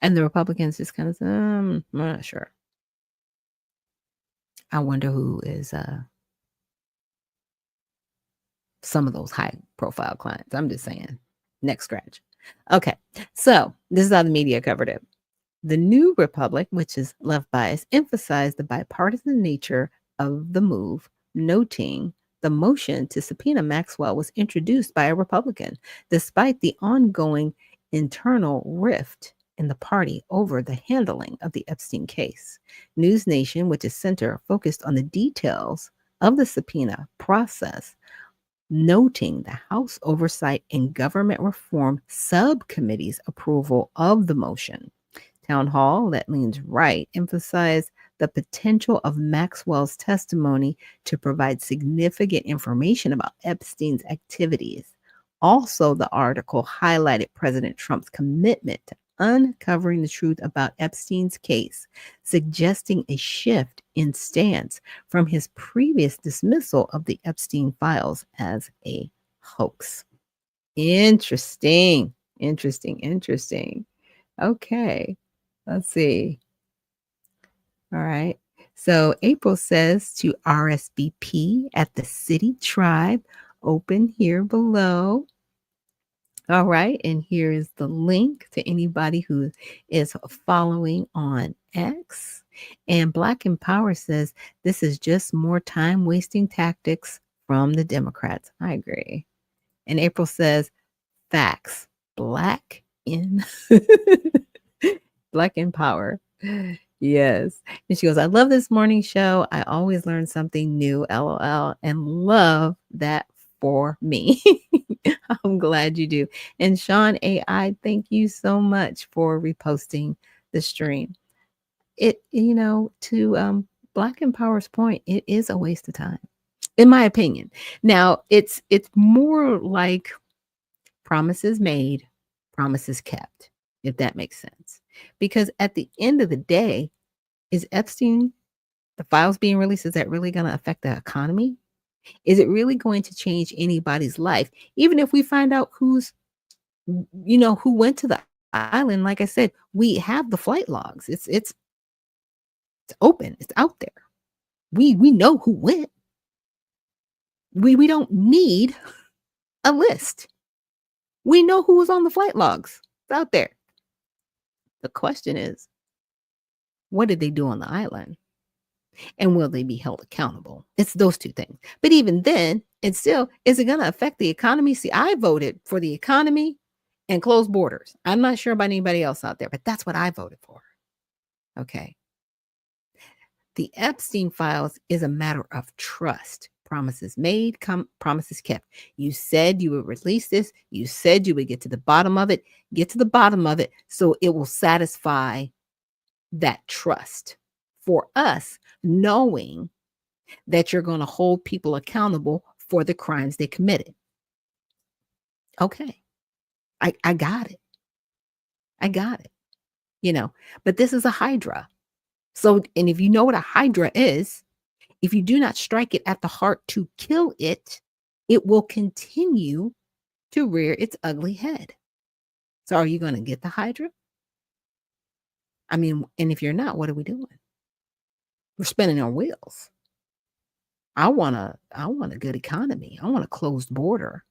And the Republicans just kind of said, I'm not sure. I wonder who is some of those high-profile clients. I'm just saying. Neck scratch. Okay, so this is how the media covered it. The New Republic, which is left bias, emphasized the bipartisan nature of the move, noting the motion to subpoena Maxwell was introduced by a Republican, despite the ongoing internal rift in the party over the handling of the Epstein case. News Nation, which is center, focused on the details of the subpoena process, noting the House Oversight and Government Reform Subcommittee's approval of the motion. Town Hall, that leans right, emphasized the potential of Maxwell's testimony to provide significant information about Epstein's activities. Also, the article highlighted President Trump's commitment to uncovering the truth about Epstein's case, suggesting a shift in stance from his previous dismissal of the Epstein files as a hoax. Interesting. Okay, let's see. All right. So April says to RSVP at the City Tribe, open here below. All right, and here is the link to anybody who is following on X. And Black Empower says this is just more time-wasting tactics from the Democrats. I agree. And April says, facts. Black in Black Empower. Yes. And she goes, I love this morning show. I always learn something new, LOL, and love that for me. I'm glad you do. And Sean AI, thank you so much for reposting the stream. It, to Black Empower's point, it is a waste of time, in my opinion. Now, it's more like promises made, promises kept, if that makes sense. Because at the end of the day, is Epstein, the files being released, is that really going to affect the economy? Is it really going to change anybody's life? Even if we find out who went to the island, like I said, we have the flight logs. It's open. It's out there. We know who went. We don't need a list. We know who was on the flight logs. It's out there. The question is, what did they do on the island? And will they be held accountable? It's those two things. But even then, it's still, is it going to affect the economy? See, I voted for the economy and closed borders. I'm not sure about anybody else out there, but that's what I voted for. Okay. The Epstein files is a matter of trust. Promises made, promises kept. You said you would release this. You said you would get to the bottom of it. Get to the bottom of it so it will satisfy that trust for us, knowing that you're going to hold people accountable for the crimes they committed. Okay. I got it. I got it. But this is a hydra. So, and if you know what a hydra is, if you do not strike it at the heart to kill it, it will continue to rear its ugly head. So are you going to get the hydra? I mean, and if you're not, what are we doing? We're spinning our wheels. I want a good economy. I want a closed border.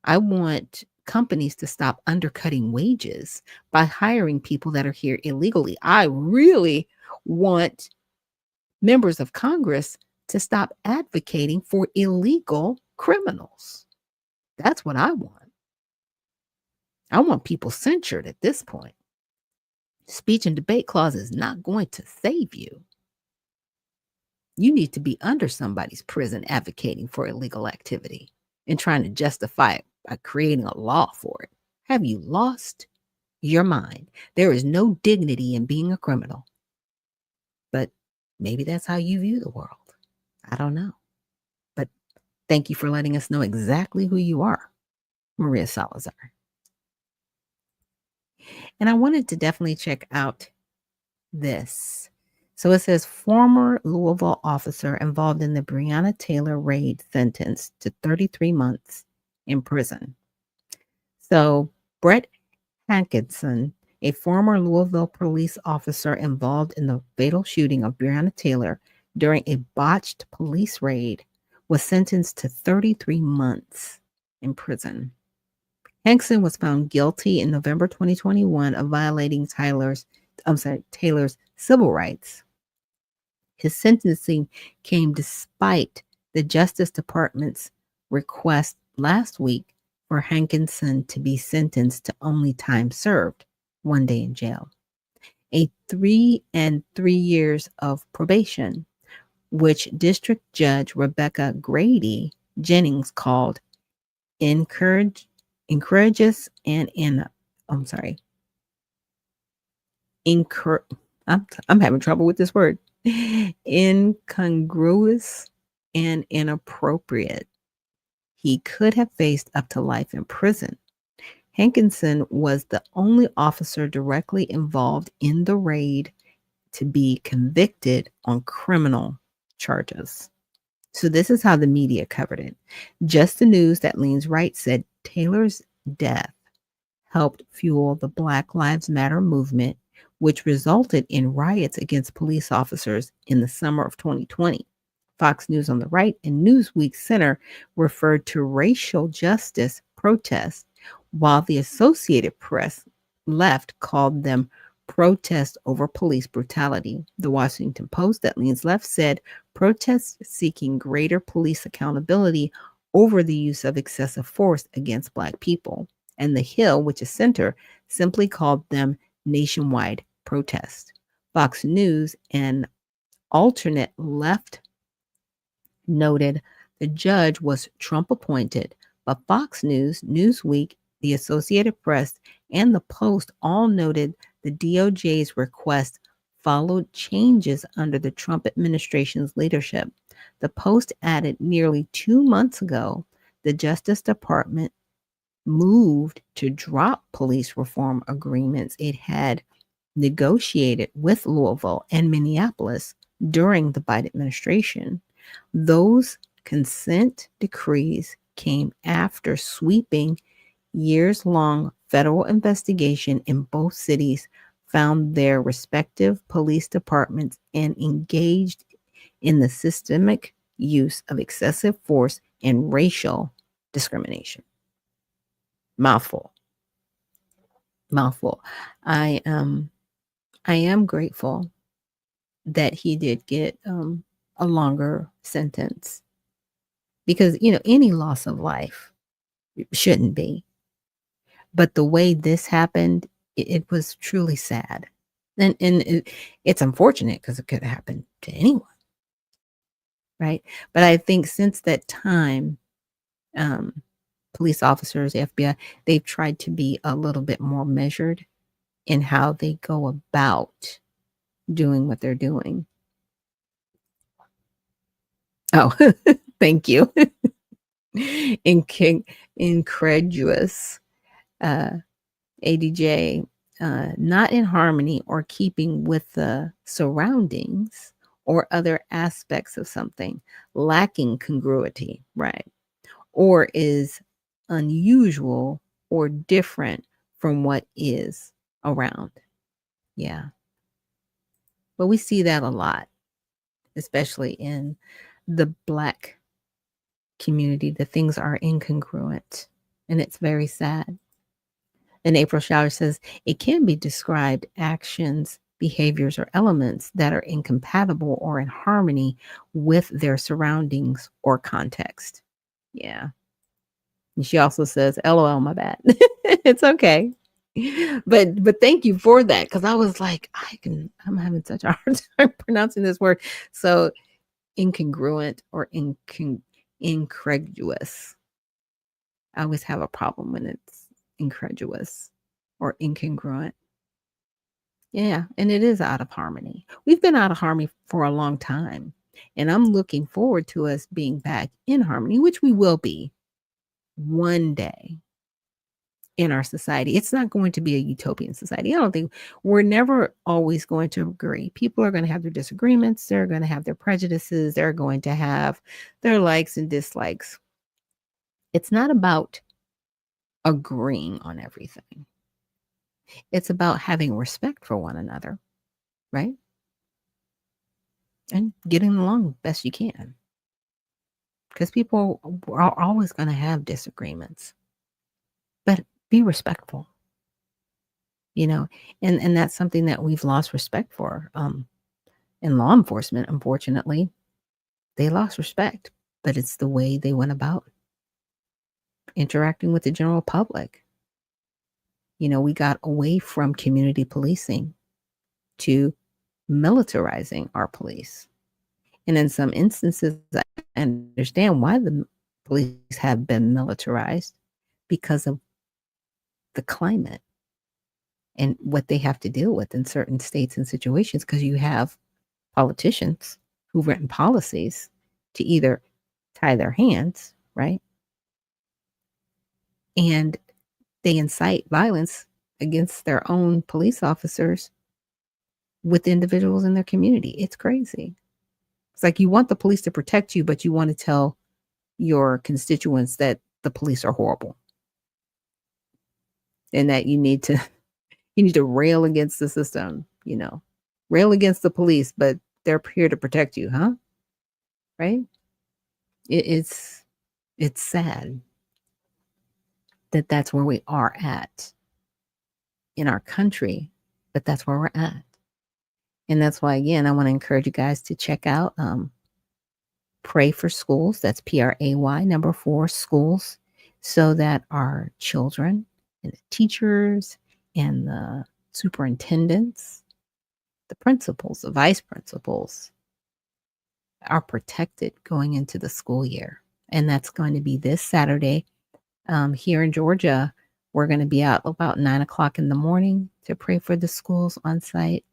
I want companies to stop undercutting wages by hiring people that are here illegally. I really want members of Congress to stop advocating for illegal criminals. That's what I want. I want people censured at this point. Speech and debate clause is not going to save you. You need to be under somebody's prison advocating for illegal activity and trying to justify it by creating a law for it. Have you lost your mind? There is no dignity in being a criminal. But maybe that's how you view the world. I don't know. But thank you for letting us know exactly who you are, Maria Salazar. And I wanted to definitely check out this. So it says former Louisville officer involved in the Breonna Taylor raid sentenced to 33 months in prison. So Brett Hankinson, a former Louisville police officer involved in the fatal shooting of Breonna Taylor during a botched police raid, was sentenced to 33 months in prison. Hankinson was found guilty in November 2021 of violating Taylor's civil rights. His sentencing came despite the Justice Department's request last week for Hankinson to be sentenced to only time served, 1 day in jail, a 3 and 3 years of probation, which District Judge Rebecca Grady Jennings called encourages and I'm having trouble with this word. Incongruous and inappropriate. He could have faced up to life in prison. Hankinson was the only officer directly involved in the raid to be convicted on criminal charges. So this is how the media covered it. Just the News that leans right said Taylor's death helped fuel the Black Lives Matter movement, which resulted in riots against police officers in the summer of 2020. Fox News on the right and Newsweek Center referred to racial justice protests, while the Associated Press left called them protests over police brutality. The Washington Post that leans left said protests seeking greater police accountability over the use of excessive force against Black people. And The Hill, which is center, simply called them nationwide protests. Fox News and alternate left noted the judge was Trump appointed, but Fox News, Newsweek, the Associated Press, and the Post all noted the DOJ's request followed changes under the Trump administration's leadership. The Post added nearly 2 months ago, the Justice Department moved to drop police reform agreements it had negotiated with Louisville and Minneapolis during the Biden administration. Those consent decrees came after sweeping years-long federal investigation in both cities found their respective police departments and engaged in the systemic use of excessive force and racial discrimination. Mouthful. I am grateful that he did get a longer sentence because, any loss of life shouldn't be. But the way this happened, it was truly sad. And it's unfortunate because it could happen to anyone, right? But I think since that time, police officers, FBI, they've tried to be a little bit more measured in how they go about doing what they're doing. Oh, thank you. Incredulous. ADJ, not in harmony or keeping with the surroundings or other aspects of something, lacking congruity, right? Or is unusual or different from what is around. Yeah. But we see that a lot, especially in the Black community. The things are incongruent, and it's very sad. And April Shower says it can be described actions, behaviors, or elements that are incompatible or in harmony with their surroundings or context. Yeah. And she also says, LOL, my bad. It's okay. But thank you for that, because I was like, I'm having such a hard time pronouncing this word. So incongruent or incredulous. I always have a problem when it's incredulous or incongruent. Yeah, and it is out of harmony. We've been out of harmony for a long time, and I'm looking forward to us being back in harmony, which we will be one day in our society. It's not going to be a utopian society. I don't think we're never always going to agree. People are going to have their disagreements. They're going to have their prejudices. They're going to have their likes and dislikes. It's not about agreeing on everything. It's about having respect for one another, right? And getting along best you can. Because people are always going to have disagreements. But be respectful. And that's something that we've lost respect for. In law enforcement, unfortunately, they lost respect, but it's the way they went about interacting with the general public. We got away from community policing to militarizing our police. And in some instances, I understand why the police have been militarized, because of the climate and what they have to deal with in certain states and situations, because you have politicians who've written policies to either tie their hands, right? And they incite violence against their own police officers with individuals in their community. It's crazy. It's like you want the police to protect you, but you want to tell your constituents that the police are horrible and that you need to rail against the system, rail against the police, but they're here to protect you, huh? Right? It's sad that that's where we are at in our country, but that's where we're at. And that's why, again, I want to encourage you guys to check out Pray for Schools. That's PRAY 4 schools, so that our children and the teachers and the superintendents, the principals, the vice principals are protected going into the school year. And that's going to be this Saturday. Here in Georgia, we're going to be out about 9 o'clock in the morning to pray for the schools on site.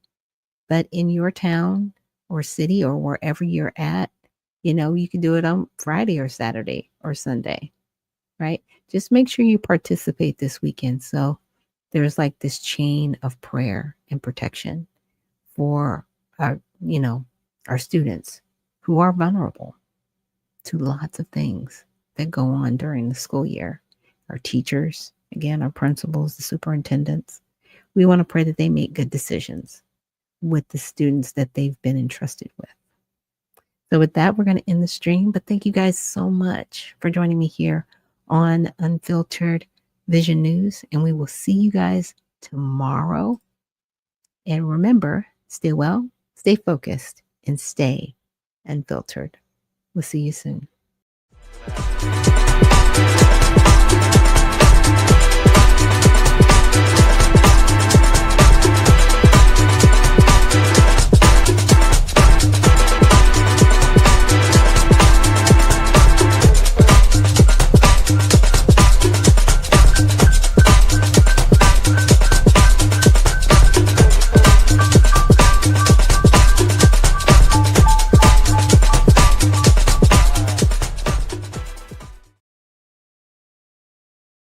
But in your town or city or wherever you're at, you can do it on Friday or Saturday or Sunday, right? Just make sure you participate this weekend. So there's like this chain of prayer and protection for our students who are vulnerable to lots of things that go on during the school year. Our teachers, again, our principals, the superintendents. We want to pray that they make good decisions with the students that they've been entrusted with. So with that, we're going to end the stream. But thank you guys so much for joining me here on Unfiltered Vision News. And we will see you guys tomorrow. And remember, stay well, stay focused, and stay unfiltered. We'll see you soon.